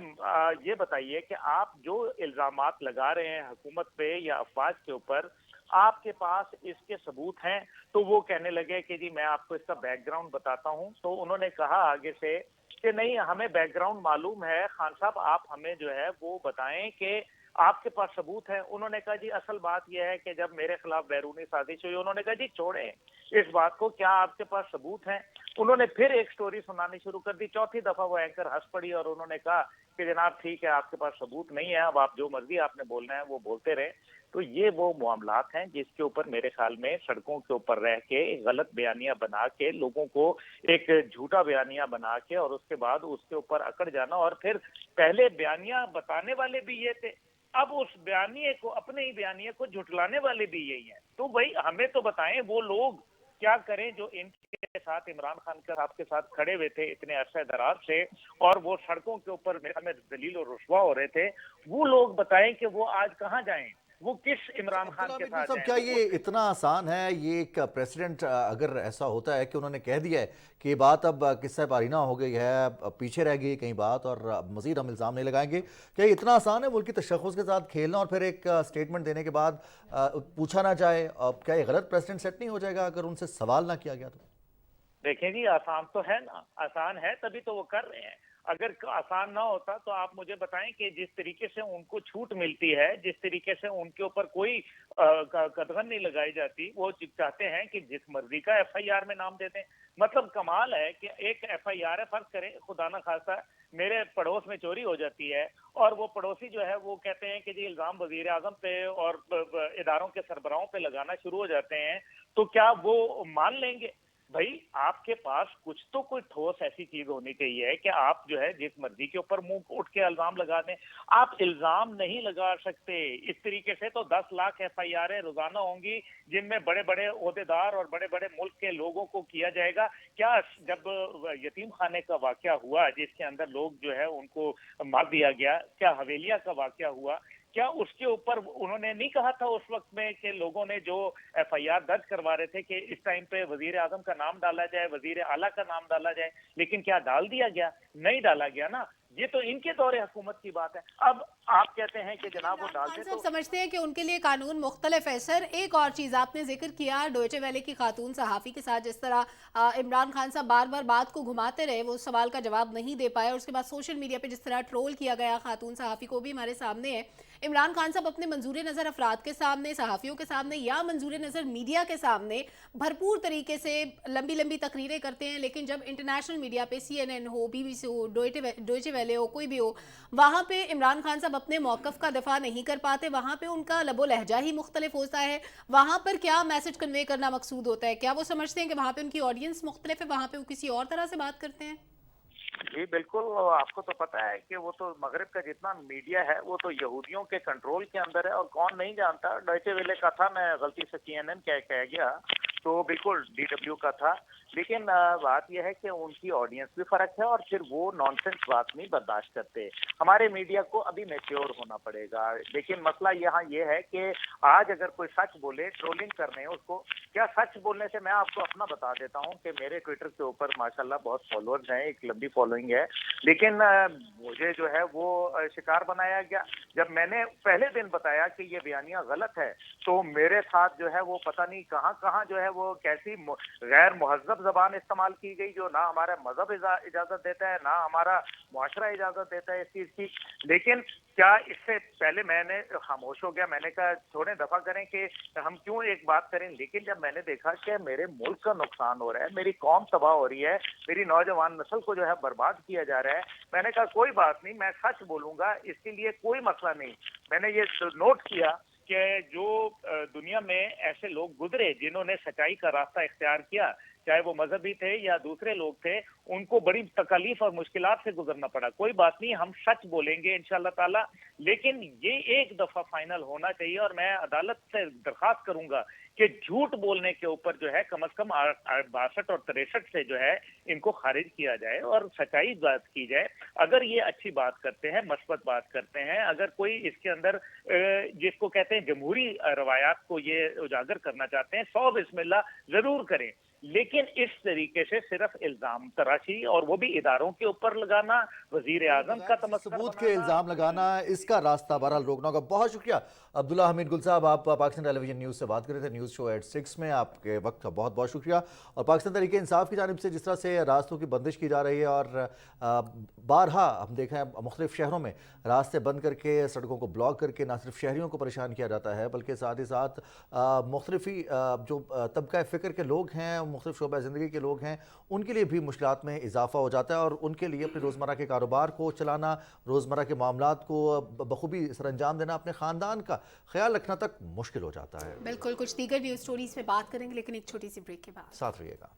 ये बताइए कि आप जो इल्जामात लगा रहे हैं हुकूमत पे या अफवाज के ऊपर, आपके पास इसके सबूत हैं? तो वो कहने लगे कि जी मैं आपको इसका बैकग्राउंड बताता हूं। तो उन्होंने कहा आगे से कि नहीं, हमें बैकग्राउंड मालूम है, खान साहब आप हमें जो है वो बताएं कि आपके पास सबूत है। उन्होंने कहा जी असल बात यह है कि जब मेरे खिलाफ बैरूनी साजिश हुई, उन्होंने कहा जी छोड़ें इस बात को, क्या आपके पास सबूत हैं? उन्होंने फिर एक स्टोरी सुनानी शुरू कर दी। चौथी दफा वो एंकर हंस पड़ी और उन्होंने कहा कि जनाब ठीक है, आपके पास सबूत नहीं है, अब आप जो मर्जी आपने बोलना है वो बोलते रहे। तो ये वो मामलात हैं जिसके ऊपर मेरे ख्याल में सड़कों के ऊपर रह के गलत बयानियां बना के लोगों को एक झूठा बयानिया बना के और उसके बाद उसके ऊपर अकड़ जाना, और फिर पहले बयानिया बताने वाले भी ये थे, अब उस बयानिए को, अपने ही बयानिए को झुटलाने वाले भी यही हैं। तो भाई हमें तो बताएं वो लोग क्या करें जो इनके साथ इमरान खान साहब के साथ खड़े हुए थे इतने अरसे दराज से, और वो सड़कों के ऊपर में दलील और रुस्वा हो रहे थे, वो लोग बताएं कि वो आज कहाँ जाएं, वो किस इमरान खान के साथ क्या ये इतना आसान है? ये एक प्रेसिडेंट अगर ऐसा होता है कि उन्होंने कह दिया है कि बात अब किस्सा पारीना हो गई है, पीछे रह गई कहीं बात और मजीद हम इल्ज़ाम नहीं लगाएंगे, क्या ये इतना आसान है मुल्की तशख़्ख़ुस के साथ खेलना और फिर एक स्टेटमेंट देने के बाद पूछा ना जाए? क्या ये गलत प्रेसिडेंट सेट नहीं हो जाएगा अगर उनसे सवाल ना किया गया? तो देखें जी, आसान तो है ना, आसान है तभी तो वो कर रहे हैं। अगर आसान ना होता तो आप मुझे बताएं कि जिस तरीके से उनको छूट मिलती है, जिस तरीके से उनके ऊपर कोई कदगन नहीं लगाई जाती, वो चाहते हैं कि जिस मर्जी का FIR में नाम दे दें। मतलब कमाल है कि एक FIR है, फर्ज करें खुदा ना खास्ता मेरे पड़ोस में चोरी हो जाती है और वो पड़ोसी जो है वो कहते हैं कि जी इल्जाम वजीर आजम पे और इदारों के सरबराहों पे लगाना शुरू हो जाते हैं, तो क्या वो मान लेंगे? भाई आपके पास कुछ तो कोई ठोस ऐसी चीज होनी चाहिए कि आप जो है जिस मर्जी के ऊपर मुंह उठ के इल्जाम लगा दें। आप इल्जाम नहीं लगा सकते इस तरीके से, तो 10 लाख FIR रोजाना होंगी जिनमें बड़े बड़े ओहदेदार और बड़े बड़े मुल्क के लोगों को किया जाएगा। क्या जब यतीम खाने का वाकया हुआ जिसके अंदर लोग जो है उनको मार दिया गया, क्या हवेलिया का वाकया हुआ, क्या उसके ऊपर उन्होंने नहीं कहा था उस वक्त में कि लोगों ने जो FIR दर्ज करवा रहे थे कि इस टाइम पे वजीर आजम का नाम डाला जाए, वजीर आला का नाम डाला जाए, लेकिन क्या डाल दिया गया? नहीं डाला गया ना। ये तो इनके दौरे हुकूमत की बात है। अब आप कहते हैं कि जनाब वो डालते तो समझते हैं कि उनके लिए कानून मुख्तलिफ है। सर एक और चीज़ आपने जिक्र किया डोइचे वेले की खातून सहाफ़ी के साथ जिस तरह इमरान खान साहब बार बार बात को घुमाते रहे, वो सवाल का जवाब नहीं दे पाए, और उसके बाद सोशल मीडिया पे जिस तरह ट्रोल किया गया खातून सहाफ़ी को भी हमारे सामने है। इमरान खान साहब अपने मंजूर नज़र अफराद के सामने, सहाफ़ियों के सामने या मंजूर नज़र मीडिया के सामने भरपूर तरीके से लंबी लंबी तकरीरें करते हैं, लेकिन जब इंटरनेशनल मीडिया पे CNN हो, BBC हो, डोइचे वेले हो, कोई भी हो, वहाँ पे इमरान खान साहब अपने मौक़िफ़ का दफ़ा नहीं कर पाते, वहाँ पे उनका लबो लहजा ही मुख्तलिफ होता है। वहाँ पर क्या मैसेज कन्वे करना मकसूद होता है? क्या वो समझते हैं कि वहाँ पे उनकी ऑडियंस मुख्तलिफ है, वहाँ पे वो किसी और तरह से बात करते हैं? जी बिल्कुल, आपको तो पता है कि वो तो मगरिब का जितना मीडिया है वो तो यहूदियों के कंट्रोल के अंदर है, और कौन नहीं जानता। डॉयचे वेले का था, मैं गलती से CNN कह गया, तो बिल्कुल DW का था। लेकिन बात यह है कि उनकी ऑडियंस भी फर्क है और फिर वो नॉनसेंस बात नहीं बर्दाश्त करते। हमारे मीडिया को अभी मैच्योर होना पड़ेगा। लेकिन मसला यहाँ ये है कि आज अगर कोई सच बोले, ट्रोलिंग कर रहे हैं उसको, क्या सच बोलने से, मैं आपको अपना बता देता हूँ कि मेरे ट्विटर के ऊपर माशाल्लाह बहुत फॉलोअर्स हैं, एक लंबी फॉलोइंग है, लेकिन मुझे जो है वो शिकार बनाया गया। जब मैंने पहले दिन बताया कि ये बयानिया गलत है, तो मेरे साथ जो है वो पता नहीं कहाँ कहाँ जो है वो कैसी गैर मुहज़्ज़ब ज़बान इस्तेमाल की गई जो ना हमारा मजहब इजाज़त देता है, ना हमारा मुआशरा इजाज़त देता है इस चीज़ की। लेकिन क्या इससे पहले मैंने खामोश हो गया, मैंने कहा छोड़ें, दफा करें कि हम क्यों एक बात करें। लेकिन जब मैंने देखा कि मेरे मुल्क का नुकसान हो रहा है, मेरी कौम तबाह हो रही है, मेरी नौजवान नस्ल को जो है बर्बाद किया जा रहा है, मैंने कहा कोई बात नहीं, मैं सच बोलूंगा, इसके लिए कोई मसला नहीं। मैंने ये नोट किया कि जो दुनिया में ऐसे लोग गुजरे जिन्होंने सच्चाई का रास्ता इख्तियार किया, चाहे वो मजहबी थे या दूसरे लोग थे, उनको बड़ी तकलीफ और मुश्किलात से गुजरना पड़ा। कोई बात नहीं, हम सच बोलेंगे इंशाल्लाह ताला, लेकिन ये एक दफा फाइनल होना चाहिए। और मैं अदालत से दरखास्त करूंगा कि झूठ बोलने के ऊपर जो है कम से कम 62 और 63 से जो है इनको खारिज किया जाए और सच्चाई बात की जाए। अगर ये अच्छी बात करते हैं, मस्बत बात करते हैं, अगर कोई इसके अंदर जिसको कहते हैं जमहूरी रवायात को ये उजागर करना चाहते हैं, 100 बिस्मिल्लाह जरूर करें, लेकिन इस तरीके से सिर्फ इल्जाम तराशी और वो भी इदारों के ऊपर लगाना, वजीर आजम का सबूत के इल्जाम लगाना, इसका रास्ता बहरहाल रोकना होगा। बहुत शुक्रिया अब्दुल्ला हमीद गुल साहब, आप पाकिस्तान टेलीविजन न्यूज़ से बात कर रहे थे, न्यूज़ शो एट 6 में। आपके वक्त का बहुत बहुत शुक्रिया। और पाकिस्तान तहरीक इंसाफ की जानिब से जिस तरह से रास्तों की बंदिश की जा रही है और बारहा हम देख रहे हैं मुख्तलिफ शहरों में रास्ते बंद करके, सड़कों को ब्लॉक करके न सिर्फ शहरियों को परेशान किया जाता है बल्कि साथ ही साथ मुख्तलिफी जो तबका फ़िक्र के लोग हैं, मुख्तलिफ शोबा ज़िंदगी के लोग हैं, उनके लिए भी मुश्किलात में इजाफा हो जाता है और उनके लिए अपने रोज़मर्रा के कारोबार को चलाना, रोज़मर्रा के मामलात को बखूबी सर अंजाम देना, अपने ख़ानदान का ख्याल रखना तक मुश्किल हो जाता है। बिल्कुल, कुछ दीगर न्यूज़ स्टोरीज में बात करेंगे, लेकिन एक छोटी सी ब्रेक के बाद साथ रहिएगा।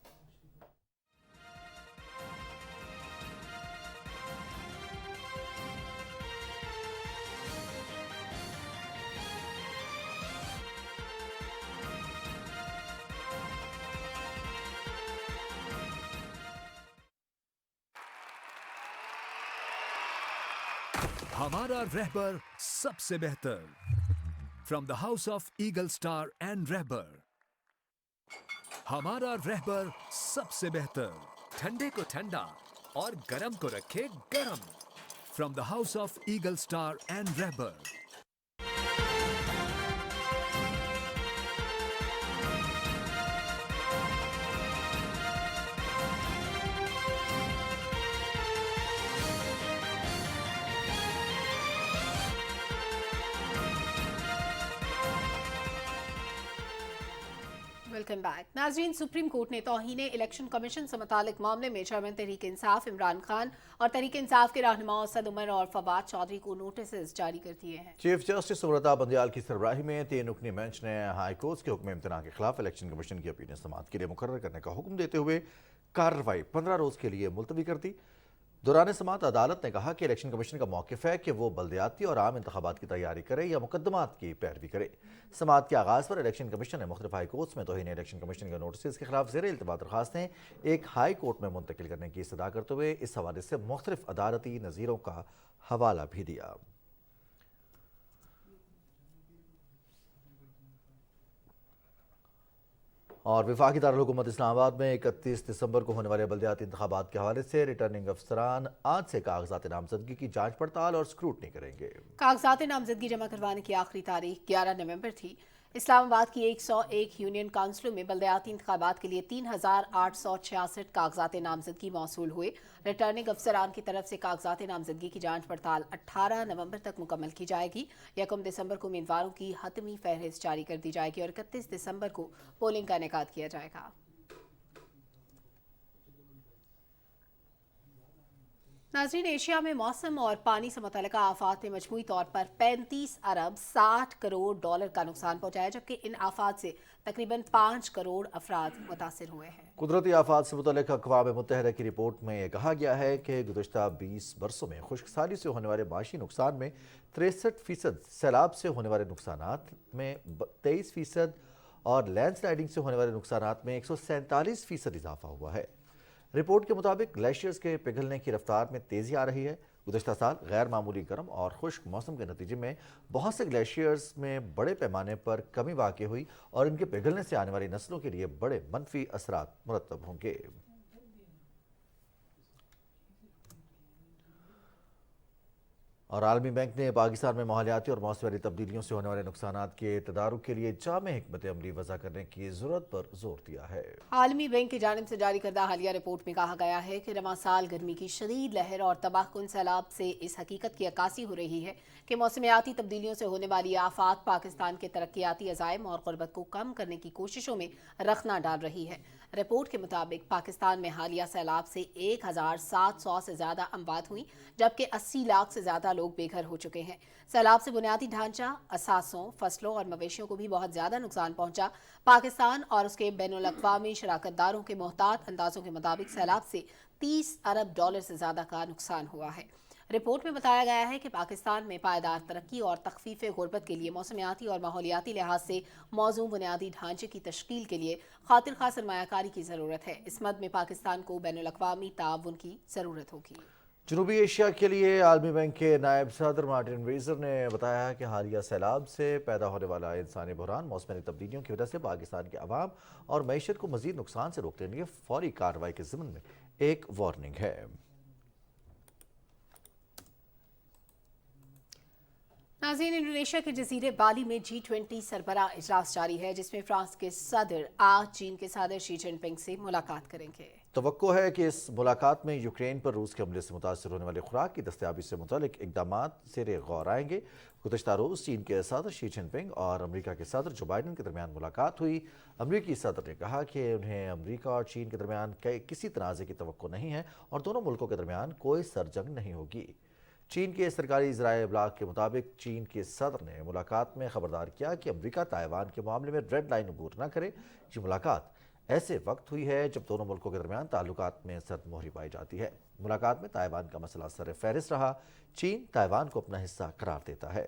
हमारा रहबर सबसे बेहतर, from the house of Eagle Star and Rahbar. हमारा रहबर सबसे बेहतर, ठंडे को ठंडा और गरम को रखे गरम, from the house of Eagle Star and Rahbar. Welcome back. नाज़रीन, सुप्रीम कोर्ट ने तौहीन इलेक्शन कमीशन से मुतालिक मामले में चेयरमैन तहरीक इंसाफ इमरान खान और तहरीक इंसाफ के रहनुमाओं असद उमर और फवाद चौधरी को नोटिस जारी कर दिए हैं। चीफ जस्टिस सुब्रता बंदयाल की सरबराही में 3 रुकनी बेंच ने हाई कोर्ट के हुक्म इम्तना के खिलाफ इलेक्शन कमीशन की अपीलें समाअत के लिए मुकर्रर करने का हुक्म देते हुए कार्रवाई 15 रोज के लिए मुलतवी कर दी। दौरान समाअत अदालत ने कहा कि इलेक्शन कमीशन का मौक़िफ़ है कि वो बल्दियाती और आम इंतखाबात की तैयारी करे या मुकदमात की पैरवी करे। समाअत के आगाज़ पर इलेक्शन कमीशन ने मुख्तलिफ हाई कोर्ट्स में तौहीन इलेक्शन कमीशन के नोटिस के खिलाफ ज़ेर इल्तवा दरखास्तें एक हाई कोर्ट में मुंतकिल करने की इस्तदा करते हुए इस हवाले से मुख्तलिफ अदालती नज़ीरों का हवाला भी दिया। और वफाकी दारुल-हुकूमत इस्लामाबाद में 31 दिसंबर को होने वाले बल्दियाती इंतखाबात के हवाले से रिटर्निंग अफसरान आज से कागजात नामजदगी की जांच पड़ताल और स्क्रूटनी करेंगे। कागजात नामजदगी जमा करवाने की आखिरी तारीख 11 नवंबर थी। इस्लामाबाद की 101 यूनियन काउंसिलों में बल्दियाती इंतखाबात के लिए 3866 कागजात नामजदगी मौसूल हुए। रिटर्निंग अफसरान की तरफ से कागजात नामजदगी की जांच पड़ताल 18 नवंबर तक मुकम्मल की जाएगी। 1 दिसंबर को उम्मीदवारों की हतमी फहरिस्त जारी कर दी जाएगी और 31 दिसंबर को पोलिंग का इनेकाद किया जाएगा। नाज़रीन, एशिया में मौसम और पानी से मुतल्लिका आफात में मजमूई तौर पर 35 अरब 60 करोड़ डॉलर का नुकसान पहुंचाया, जबकि इन आफात से तकरीबन 5 करोड़ अफराद मुतासिर हुए हैं। कुदरती आफात से मुतल्लिक अक़वाम मुत्तहिदा की रिपोर्ट में कहा गया है कि गुज़श्ता 20 बरसों में खुश्कसाली से होने वाले माशी नुकसान में 63%, सैलाब से होने वाले नुकसानात में 23% और लैंडस्लाइडिंग से होने वाले नुकसानात में 147% इजाफा हुआ है। रिपोर्ट के मुताबिक ग्लेशियर्स के पिघलने की रफ्तार में तेज़ी आ रही है। गुज़श्ता साल गैर मामूली गर्म और खुश्क मौसम के नतीजे में बहुत से ग्लेशियर्स में बड़े पैमाने पर कमी वाक़ई हुई और इनके पिघलने से आने वाली नस्लों के लिए बड़े मनफी असरात मुरतब होंगे। और आलमी बैंक ने पाकिस्तान में माहौलियाती और मौसमी तब्दीलियों से होने वाले नुकसानात के तदारुक के लिए जामे हिकमत अमली वज़ा करने की ज़रूरत पर जोर दिया है। आलमी बैंक की जानिब से जारी करदा हालिया रिपोर्ट में कहा गया है कि रवां साल गर्मी की शदीद लहर और तबाहकुन सैलाब से इस हकीकत की अक्कासी हो रही है कि मौसमियाती तब्दीलियों से होने वाली आफात पाकिस्तान के तरक्याती अज़ाइम और ग़ुरबत को कम करने की कोशिशों में रखना डाल रही है। रिपोर्ट के मुताबिक पाकिस्तान में हालिया सैलाब से 1700 से ज्यादा अमवात हुई, जबकि 80 लाख से ज्यादा लोग बेघर हो चुके हैं। सैलाब से बुनियादी ढांचा, असासों, फसलों और मवेशियों को भी बहुत ज्यादा नुकसान पहुंचा। पाकिस्तान और उसके बैनुल-अक़वामी शराकतदारों के मोहतात अंदाजों के मुताबिक सैलाब से $30 अरब से ज्यादा का नुकसान हुआ है। रिपोर्ट में बताया गया है कि पाकिस्तान में पायदार तरक्की और तख़फ़ीफ़ गुर्बत के लिए मौसमियाती और माहौलियाती लिहाज से मौजू बुनियादी ढांचे की तश्कील के लिए खातिर ख़ास सरमायाकारी की ज़रूरत है। इस मद में पाकिस्तान को बैनुल-अक़वामी ताउन की ज़रूरत होगी। जनूबी एशिया के लिए आलमी बैंक के नायब सदर मार्टिन वीज़र ने बताया कि हालिया सैलाब से पैदा होने वाला इंसानी बहरान मौसमी तब्दीलियों की वजह से पाकिस्तान के अवाम और मईशत को मज़ीद नुकसान से रोकने के लिए फौरी कार्रवाई के ज़िम्न में एक वार्निंग है। नाज़रीन, इंडोनेशिया के जजीरे बाली में G20 सरबराह इजलास जारी है, जिसमें फ्रांस के सदर आज चीन के सदर शी जिनपिंग से मुलाकात करेंगे। तवक्को है कि इस मुलाकात में यूक्रेन पर रूस के हमले से मुतासर होने वाली खुराक की दस्तयाबी से मुतालिक इक़दामात ज़ेरे गौर आएंगे। गुज़श्ता रोज़ चीन के सदर शी जिनपिंग और अमरीका के सदर जो बाइडन के दरमियान मुलाकात हुई। अमरीकी सदर ने कहा कि उन्हें अमरीका और चीन के दरमियान किसी तनाज़े की तवक्को नहीं है और दोनों मुल्कों के दरमियान कोई सरजंग नहीं होगी। चीन के सरकारी ज़राए इब्लाग के मुताबिक चीन के सदर ने मुलाकात में खबरदार किया कि अमरीका ताइवान के मामले में रेड लाइन अबूर न करे। ये मुलाकात ऐसे वक्त हुई है जब दोनों मुल्कों के दरमियान ताल्लुकात में सर्द मोहरी पाई जाती है। मुलाकात में ताइवान का मसला सर फहरिस्त रहा। चीन ताइवान को अपना हिस्सा करार देता है।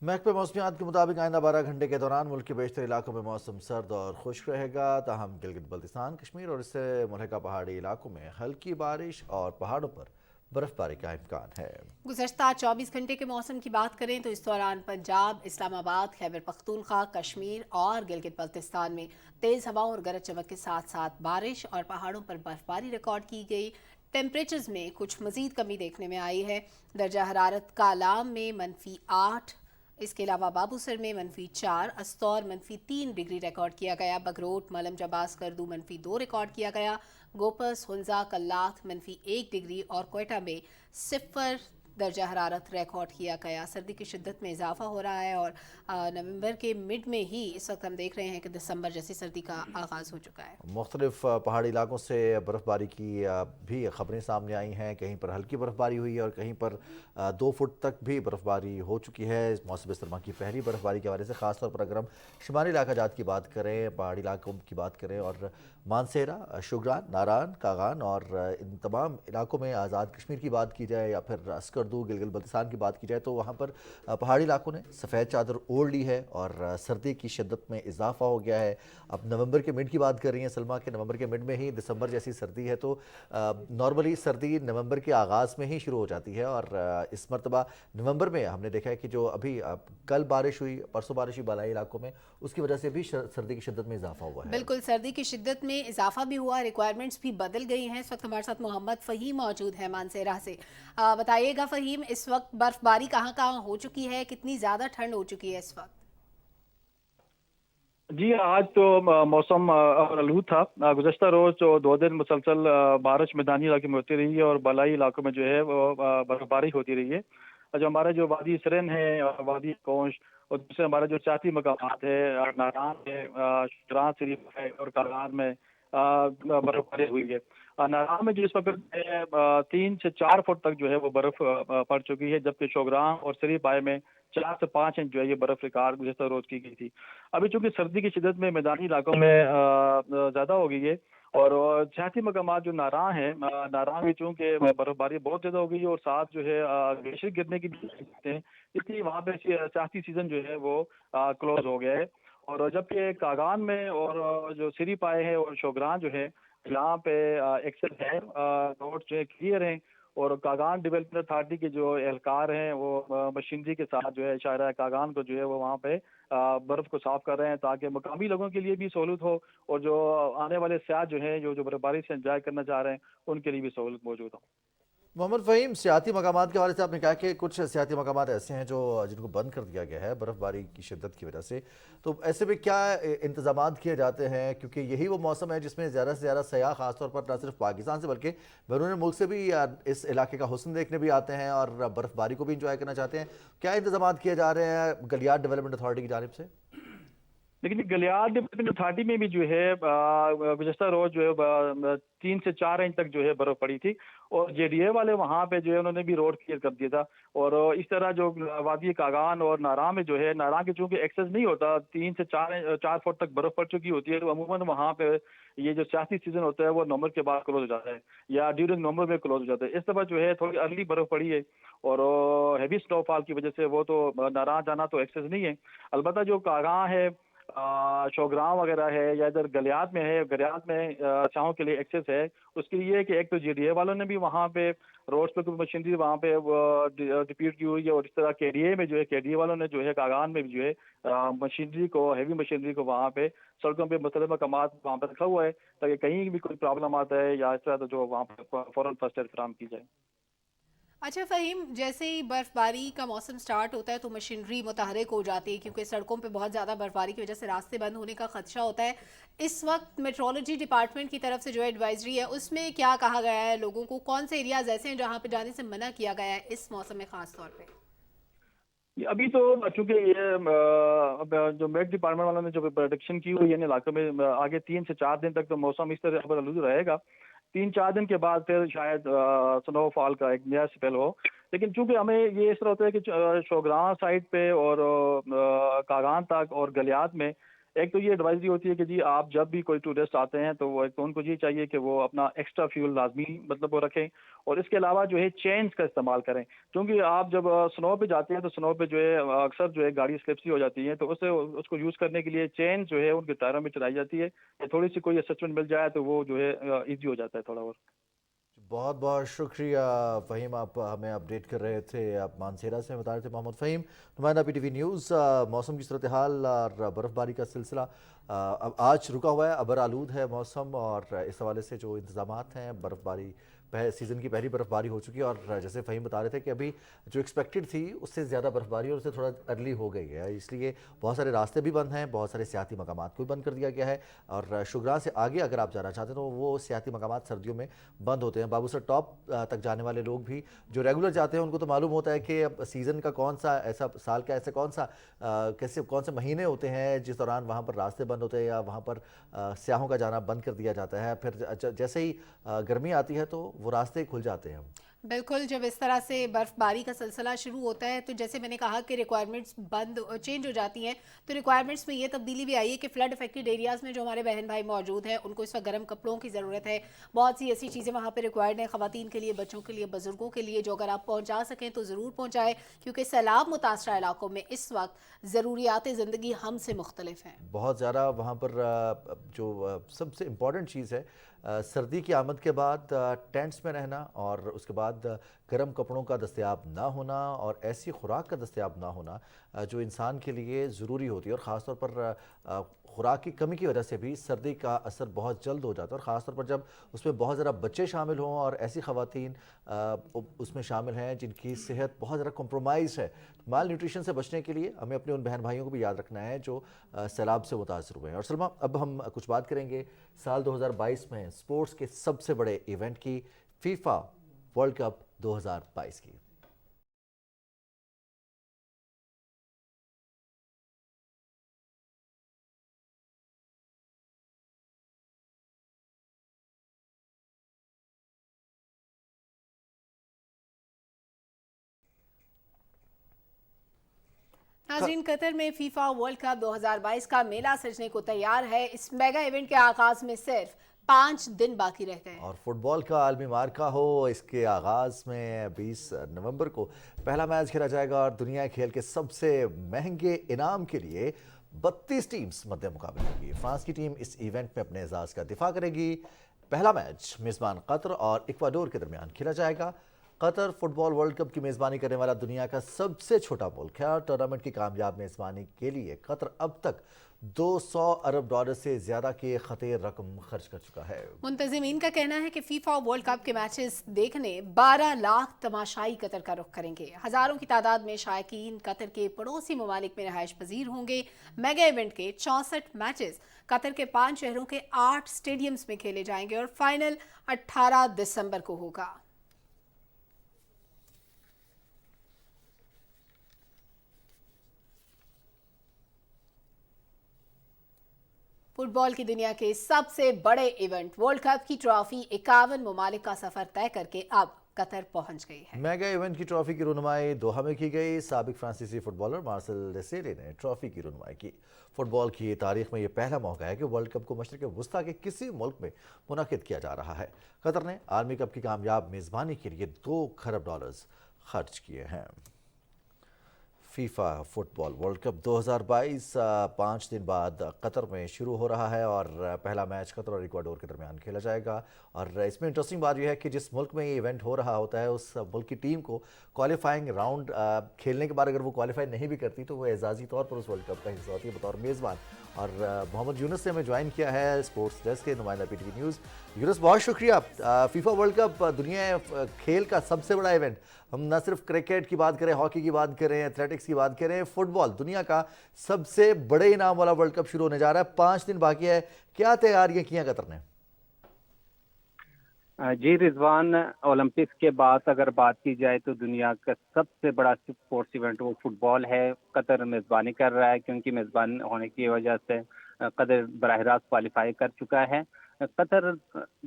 महकमे मौसमियात के मुताबिक आइंदा 12 घंटे के दौरान मुल्क के बेशतर इलाकों में मौसम सर्द और खुश्क रहेगा। ताहम गिलगित बल्तिस्तान, कश्मीर और इससे मुल्हिका पहाड़ी इलाकों में हल्की बारिश और पहाड़ों पर बर्फबारी का इम्कान है। गुज़श्ता 24 घंटे के मौसम की बात करें तो इस दौरान पंजाब, इस्लामाबाद, खैबर पख्तूनख्वा, कश्मीर और गिलगित बल्तिस्तान में तेज़ हवाओं और गरज चमक के साथ साथ बारिश और पहाड़ों पर बर्फबारी रिकॉर्ड की गई। टेम्परेचर्स में कुछ मज़ीद कमी देखने में आई है। दर्जा हरारत कालाम में -8, इसके अलावा बाबूसर में -4, अस्तौर -3 डिग्री रिकॉर्ड किया गया। बगरोट, मलम जबास, करदू -2 रिकॉर्ड किया गया। गोपस, हुंजा, कल्लाथ -1 डिग्री और कोयटा में 0 दर्जा हरारत रिकॉर्ड किया गया। सर्दी की शिद्दत में इजाफा हो रहा है और नवंबर के मिड में ही इस वक्त हम देख रहे हैं कि दिसंबर जैसी सर्दी का आगाज़ हो चुका है। मुख्तलिफ पहाड़ी इलाकों से बर्फ़बारी की भी खबरें सामने आई हैं। कहीं पर हल्की बर्फ़बारी हुई है और कहीं पर 2 फुट तक भी बर्फ़बारी हो चुकी है। मौसम सरमा की पहली बर्फ़बारी के हवाले से ख़ासतौर पर अगर हम शुमारी इलाका जात की बात करें, पहाड़ी इलाकों की बात करें और मानसेरा, शुगरान, नारान, कागान और इन तमाम इलाकों में आज़ाद कश्मीर की बात की जाए या फिर अस्करदू, गिलगित बल्तिस्तान की बात की जाए तो वहाँ पर पहाड़ी इलाकों ने सफ़ेद चादर ओढ़ ली है और सर्दी की शिद्दत में इजाफा हो गया है। अब नवंबर के मिड की बात कर रही हैं सलमा के, नवंबर के मिड में ही दिसंबर जैसी सर्दी है तो नॉर्मली सर्दी नवंबर के आगाज़ में ही शुरू हो जाती है और इस मरतबा नवंबर में हमने देखा है कि जो अभी कल बारिश हुई, परसों बारिश हुई बालाई इलाकों में, उसकी वजह से भी सर्दी की शिद्दत में इजाफा हुआ है। बिल्कुल, सर्दी की शिद्दत में इजाफा भी हुआ, रिक्वायरमेंट्स भी बदल गई हैं। इस वक्त हमारे साथ मोहम्मद फ़हीम मौजूद है मानसेरा से। बताइएगा फ़हीम, इस वक्त बर्फबारी कहाँ कहाँ हो चुकी है, कितनी ज़्यादा ठंड हो चुकी है इस वक्त? जी, आज तो मौसम आलूद था। गुज़श्ता रोज़ जो 2 दिन मुसलसल बारिश मैदानी इलाके में होती रही है और बलाई इलाकों में जो है वो बर्फबारी होती रही है। जो हमारे जो वादी सरन है और वादी कोश और दूसरे हमारे जो चाती मकामात है, नारान है, शुगरान शरीफ है और कागान में बर्फबारी हुई है। नारान में जो इस वक्त 3 से 4 फुट तक जो है वो बर्फ पड़ चुकी है, जबकि शोगरान और शरीफ आए में 4 से 5 इंच जो है ये बर्फ रिकॉर्ड गुज़श्ता रोज की गई थी। अभी चूंकि सर्दी की शिद्दत में मैदानी इलाकों में ज़्यादा हो गई है और सियासी मकामात जो नारां है, नारां में चूँकि बर्फबारी बहुत ज़्यादा हो गई है और साथ जो है ग्लेशियर गिरने की भी सकते हैं, इसलिए वहाँ पे सियासी सीज़न जो है वो क्लोज हो गया है। और जबकि कागान में और जो सिरी पाए हैं और शोगरान जो है यहाँ पे एक्सेस है, रोड जो है क्लियर हैं और कागान डेवलपमेंट अथॉरिटी के जो एहलकार हैं वो मशीनरी के साथ जो है शायरा कागान को जो है वो वहाँ पे बर्फ़ को साफ कर रहे हैं ताकि मकामी लोगों के लिए भी सहूलत हो और जो आने वाले सयाह जो हैं जो बर्फबारी से एंजॉय करना चाह रहे हैं उनके लिए भी सहूलत मौजूद हो। محمد فہیم، سیاحتی مقامات کے حوالے سے آپ نے کہا کہ کچھ سیاحتی مقامات ایسے ہیں جن کو بند کر دیا گیا ہے برف باری کی شدت کی وجہ سے، تو ایسے میں کیا انتظامات کیے جاتے ہیں؟ کیونکہ یہی وہ موسم ہے جس میں زیادہ سے زیادہ سیاح خاص طور پر نہ صرف پاکستان سے بلکہ بیرون ملک سے بھی اس علاقے کا حسن دیکھنے بھی آتے ہیں اور برف باری کو بھی انجوائے کرنا چاہتے ہیں. کیا انتظامات کیے جا رہے ہیں گلیات ڈیولپمنٹ اتھارٹی کی جانب سے؟ لیکن گلیات ڈیولپمنٹ اتھارٹی میں بھی جو ہے گزشتہ روز جو ہے 3 سے 4 انچ تک جو ہے برف پڑی تھی، اور جے ڈی اے والے وہاں پہ جو ہے انہوں نے بھی روڈ کلیئر کر دیا تھا. اور اس طرح جو وادی کاغان اور ناراں میں جو ہے، ناراں کے چونکہ ایکسس نہیں ہوتا، 3 سے 4 فٹ تک برف پڑ چکی ہوتی ہے، تو عموماً وہاں پہ یہ جو سیاسی سیزن ہوتا ہے وہ نومبر کے بعد کلوز ہو جاتا ہے یا ڈیورنگ نومبر میں کلوز ہو جاتا ہے. اس دفعہ جو ہے تھوڑی ارلی برف پڑی ہے اور ہیوی سنو فال کی وجہ سے وہ تو ناراں جانا تو ایکسس نہیں ہے. البتہ جو کاغاں ہے، شوگرام وغیرہ ہے، یا ادھر گلیات میں ہے، گلیات میں سیاحوں کے لیے ایکسس ہے. اس کے لیے کہ ایک تو جے ڈی اے والوں نے بھی وہاں پہ روڈ پہ کوئی مشینری وہاں پہ ڈپیوٹ کی ہوئی ہے، اور اس طرح کے ڈی اے میں جو ہے کے ڈی اے والوں نے جو ہے کاغان میں بھی جو ہے مشینری کو، ہیوی مشینری کو وہاں پہ سڑکوں پہ مختلف مقامات وہاں پہ رکھا ہوا ہے تاکہ کہیں بھی کوئی پرابلم آتا ہے یا اس طرح تو جو وہاں پہ فوراً فرسٹ ایڈ فراہم کی جائے. اچھا فہیم، جیسے ہی برف باری کا موسم سٹارٹ ہوتا ہے تو مشینری متحرک ہو جاتی ہے کیونکہ سڑکوں پہ بہت زیادہ برف باری کی وجہ سے راستے بند ہونے کا خدشہ ہوتا ہے. اس وقت میٹرولوجی ڈپارٹمنٹ کی طرف سے جو ایڈوائزری ہے اس میں کیا کہا گیا ہے لوگوں کو؟ کون سے ایریاز ایسے ہیں جہاں پہ جانے سے منع کیا گیا ہے اس موسم میں خاص طور پہ؟ ابھی تو چونکہ یہ جو میٹ ڈپارٹمنٹ والوں نے جو پروڈکشن کی ہوئی ہے ان علاقوں میں، آگے 3 سے 4 دن تک تو موسم اس طرح ابر رہے گا. 3-4 دن کے بعد پھر شاید سنو فال کا ایک نیا سپیل ہو. لیکن چونکہ ہمیں یہ اس طرح ہوتا ہے کہ شوگراں سائڈ پہ اور کاغان تک اور گلیات میں ایک تو یہ ایڈوائزری ہوتی ہے کہ جی آپ جب بھی کوئی ٹورسٹ آتے ہیں تو ایک تو ان کو یہ چاہیے کہ وہ اپنا ایکسٹرا فیول لازمی وہ رکھیں، اور اس کے علاوہ جو ہے چینز کا استعمال کریں. کیونکہ آپ جب سنو پہ جاتے ہیں تو سنو پہ جو ہے اکثر جو ہے گاڑی سلپسی ہو جاتی ہے، تو اس کو یوز کرنے کے لیے چین جو ہے ان کے ٹائروں میں چلائی جاتی ہے. تھوڑی سی کوئی اسسٹمنٹ مل جائے تو وہ جو ہے ایزی ہو جاتا ہے تھوڑا. اور بہت بہت شکریہ فہیم، آپ ہمیں اپڈیٹ کر رہے تھے. آپ مانسیرا سے بتا رہے تھے محمد فہیم، نمائندہ پی ٹی وی نیوز. موسم کی صورتحال اور برف باری کا سلسلہ اب آج رکا ہوا ہے، ابر آلود ہے موسم، اور اس حوالے سے جو انتظامات ہیں، برف باری سیزن کی پہلی برف باری ہو چکی ہے، اور جیسے فہیم بتا رہے تھے کہ ابھی جو ایکسپیکٹڈ تھی اس سے زیادہ برف باری اور اس سے تھوڑا ارلی ہو گئی ہے، اس لیے بہت سارے راستے بھی بند ہیں، بہت سارے سیاحتی مقامات کو بھی بند کر دیا گیا ہے. اور شوگراں سے آگے اگر آپ جانا چاہتے ہیں تو وہ سیاحتی مقامات سردیوں میں بند ہوتے ہیں. بابو سر ٹاپ تک جانے والے لوگ بھی جو ریگولر جاتے ہیں ان کو تو معلوم ہوتا ہے کہ اب سیزن کا کون سا ایسا سال کا ایسا کون سے مہینے ہوتے ہیں جس دوران وہاں پر راستے بند ہوتے ہیں یا وہاں پر سیاحوں کا جانا بند کر دیا جاتا ہے. پھر جیسے ہی گرمی آتی ہے تو وہ راستے کھل جاتے ہیں. بالکل، جب اس طرح سے برف باری کا سلسلہ شروع ہوتا ہے تو جیسے میں نے کہا کہ ریکوائرمنٹس چینج ہو جاتی ہیں، تو ریکوائرمنٹس میں یہ تبدیلی بھی آئی ہے کہ فلڈ افیکٹڈ ایریاز میں جو ہمارے بہن بھائی موجود ہیں ان کو اس وقت گرم کپڑوں کی ضرورت ہے. بہت سی ایسی چیزیں وہاں پہ ریکوائرڈ ہیں خواتین کے لیے، بچوں کے لیے، بزرگوں کے لیے، جو اگر آپ پہنچا سکیں تو ضرور پہنچائیں کیونکہ سیلاب متاثرہ علاقوں میں اس وقت ضروریات زندگی ہم سے مختلف ہیں. بہت زیادہ وہاں پر جو سب سے امپورٹنٹ چیز ہے سردی کی آمد کے بعد ٹینٹس میں رہنا، اور اس کے بعد گرم کپڑوں کا دستیاب نہ ہونا اور ایسی خوراک کا دستیاب نہ ہونا جو انسان کے لیے ضروری ہوتی ہے. اور خاص طور پر خوراک کی کمی کی وجہ سے بھی سردی کا اثر بہت جلد ہو جاتا ہے، اور خاص طور پر جب اس میں بہت زیادہ بچے شامل ہوں اور ایسی خواتین اس میں شامل ہیں جن کی صحت بہت زیادہ کمپرومائز ہے. مال نیوٹریشن سے بچنے کے لیے ہمیں اپنے ان بہن بھائیوں کو بھی یاد رکھنا ہے جو سیلاب سے متاثر ہوئے ہیں. اور سلمہ، اب ہم کچھ بات کریں گے سال 2022 میں سپورٹس کے سب سے بڑے ایونٹ کی، فیفا ورلڈ کپ 2022 کی. ناظرین، قطر میں فیفا ورلڈ کپ 2022 کا میلہ سجنے کو تیار ہے. اس میگا ایونٹ کے آغاز میں صرف 5 دن باقی رہ گئے. اور فٹ بال کا عالمی معرکہ ہو، اس کے آغاز میں 20 نومبر کو پہلا میچ کھیلا جائے گا اور دنیا کھیل کے سب سے مہنگے انعام کے لیے 32 ٹیمز مد مقابل ہوگی. فرانس کی ٹیم اس ایونٹ میں اپنے اعزاز کا دفاع کرے گی. پہلا میچ میزبان قطر اور ایکواڈور کے درمیان کھیلا جائے گا. قطر فٹ بال ورلڈ کپ کی میزبانی کرنے والا دنیا کا سب سے چھوٹا ملک ہے اور ٹورنامنٹ کی کامیاب میزبانی کے لیے قطر اب تک $200 ارب سے زیادہ کی خطیر رقم خرچ کر چکا ہے۔ منتظمین کا کہنا ہے کہ فیفا ورلڈ کپ کے میچز دیکھنے 12 لاکھ تماشائی قطر کا رخ کریں گے۔ ہزاروں کی تعداد میں شائقین قطر کے پڑوسی ممالک میں رہائش پذیر ہوں گے۔ میگا ایونٹ کے 64 میچز قطر کے 5 شہروں کے 8 سٹیڈیمز میں کھیلے جائیں گے اور فائنل 18 دسمبر کو ہوگا۔ فٹ بال کی دنیا کے سب سے بڑے ایونٹ ورلڈ کپ کی ٹرافی 51 ممالک کا سفر طے کر کے اب قطر پہنچ گئی ہے۔ میگا ایونٹ کی ٹرافی کی رونمائی دوحہ میں کی گئی۔ سابق فرانسیسی فٹ بالر مارسل ڈیسیلے نے ٹرافی کی رونمائی کی۔ فٹ بال کی تاریخ میں یہ پہلا موقع ہے کہ ورلڈ کپ کو مشرق وسطیٰ کے کسی ملک میں منعقد کیا جا رہا ہے۔ قطر نے عالمی کپ کی کامیاب میزبانی کے لیے $2 کھرب خرچ کیے ہیں۔ فیفا فٹ بال ورلڈ کپ 2022 5 دن بعد قطر میں شروع ہو رہا ہے اور پہلا میچ قطر اور ایکواڈور کے درمیان کھیلا جائے گا۔ اور اس میں انٹرسٹنگ بات یہ ہے کہ جس ملک میں یہ ایونٹ ہو رہا ہوتا ہے اس ملک کی ٹیم کو کوالیفائنگ راؤنڈ کھیلنے کے بعد اگر وہ کوالیفائی نہیں بھی کرتی تو وہ اعزازی طور پر اس ورلڈ کپ کا حصہ ہوتی ہے بطور میزبان۔ اور محمد یونس نے ہمیں جوائن کیا ہے اسپورٹس ڈیسک کے نمائندہ پی ٹی وی نیوز۔ یونس بہت شکریہ۔ فیفا ورلڈ کپ دنیا کھیل کا سب سے بڑا ایونٹ، ہم نہ صرف کرکٹ کی بات کریں، ہاکی کی بات کریں، ایتھلیٹکس کی بات کریں، فٹ بال دنیا کا سب سے بڑے انعام والا ورلڈ کپ شروع ہونے جا رہا ہے۔ 5 دن باقی ہے، کیا تیاریاں کی ہیں قطر نے؟ جی رضوان، اولمپکس کے بعد اگر بات کی جائے تو دنیا کا سب سے بڑا اسپورٹس ایونٹ وہ فٹ بال ہے۔ قطر میزبانی کر رہا ہے کیونکہ میزبان ہونے کی وجہ سے قطر براہ راست کوالیفائی کر چکا ہے۔ قطر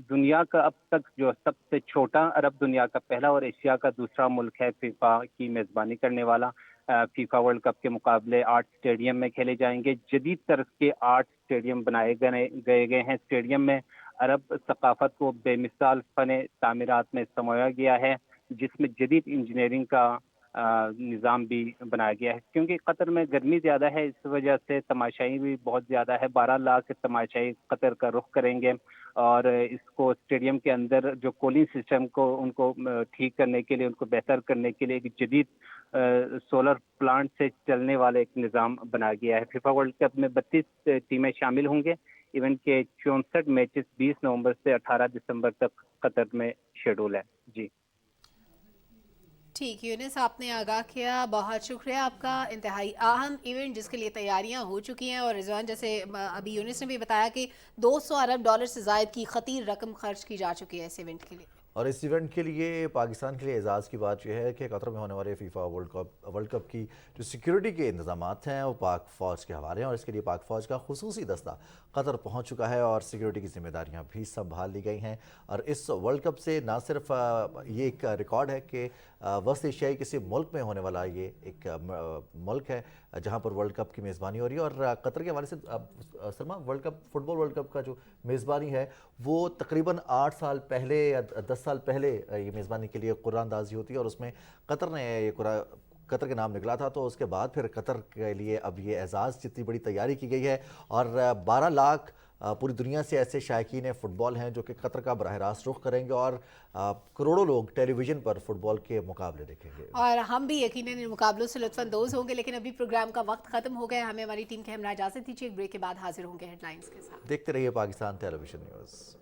دنیا کا اب تک جو سب سے چھوٹا عرب دنیا کا پہلا اور ایشیا کا دوسرا ملک ہے فیفا کی میزبانی کرنے والا۔ فیفا ورلڈ کپ کے مقابلے 8 اسٹیڈیم میں کھیلے جائیں گے۔ جدید طرز کے 8 اسٹیڈیم بنائے گئے ہیں۔ اسٹیڈیم میں عرب ثقافت کو بے مثال فن تعمیرات میں سمویا گیا ہے، جس میں جدید انجینئرنگ کا نظام بھی بنایا گیا ہے۔ کیونکہ قطر میں گرمی زیادہ ہے اس وجہ سے تماشائی بھی بہت زیادہ ہے۔ 12 لاکھ تماشائی قطر کا رخ کریں گے اور اس کو اسٹیڈیم کے اندر جو کولنگ سسٹم کو ان کو ٹھیک کرنے کے لیے، ان کو بہتر کرنے کے لیے ایک جدید سولر پلانٹ سے چلنے والا ایک نظام بنایا گیا ہے۔ فیفا ورلڈ کپ میں 32 ٹیمیں شامل ہوں گے۔ ایونٹ کے 64 میچز 20 نومبر سے 18 دسمبر تک قطر میں شیڈول ہے۔ جی ٹھیک یونس، آپ نے آگاہ کیا، بہت شکریہ آپ کا۔ انتہائی اہم ایونٹ جس کے لیے تیاریاں ہو چکی ہیں اور رضوان جیسے ابھی یونس نے بھی بتایا کہ $200 ارب سے زائد کی خطیر رقم خرچ کی جا چکی ہے اس ایونٹ کے لیے۔ اور اس ایونٹ کے لیے پاکستان کے لیے اعزاز کی بات یہ ہے کہ قطر میں ہونے والے فیفا ورلڈ کپ کی جو سیکیورٹی کے انتظامات ہیں وہ پاک فوج کے حوالے ہیں اور اس کے لیے پاک فوج کا خصوصی دستہ قطر پہنچ چکا ہے اور سیکیورٹی کی ذمہ داریاں بھی سنبھال لی گئی ہیں۔ اور اس ورلڈ کپ سے نہ صرف یہ ایک ریکارڈ ہے کہ وسط ایشیائی کسی ملک میں ہونے والا یہ ایک ملک ہے جہاں پر ورلڈ کپ کی میزبانی ہو رہی ہے، اور قطر کے حوالے سے سلمہ فٹ بال ورلڈ کپ کا جو میزبانی ہے وہ تقریباً 8 سال پہلے یا 10 سال پہلے یہ میزبانی کے لیے قرعہ اندازی ہوتی ہے اور اس میں قطر نے یہ قطر کے نام نکلا تھا، تو اس کے بعد پھر قطر کے لیے اب یہ اعزاز جتنی بڑی تیاری کی گئی ہے اور 12 لاکھ پوری دنیا سے ایسے شائقین فٹ بال ہیں جو کہ قطر کا براہ راست رخ کریں گے اور کروڑوں لوگ ٹیلی ویژن پر فٹ بال کے مقابلے دیکھیں گے اور ہم بھی یقیناً ان مقابلوں سے لطف اندوز ہوں گے۔ لیکن ابھی پروگرام کا وقت ختم ہو گیا، ہمیں ہماری ٹیم کے ہمراہ اجازت دیجیے، ایک بریک کے بعد حاضر ہوں گے ہیڈ لائنز کے ساتھ۔ دیکھتے رہیے پاکستان ٹیلی ویژن نیوز۔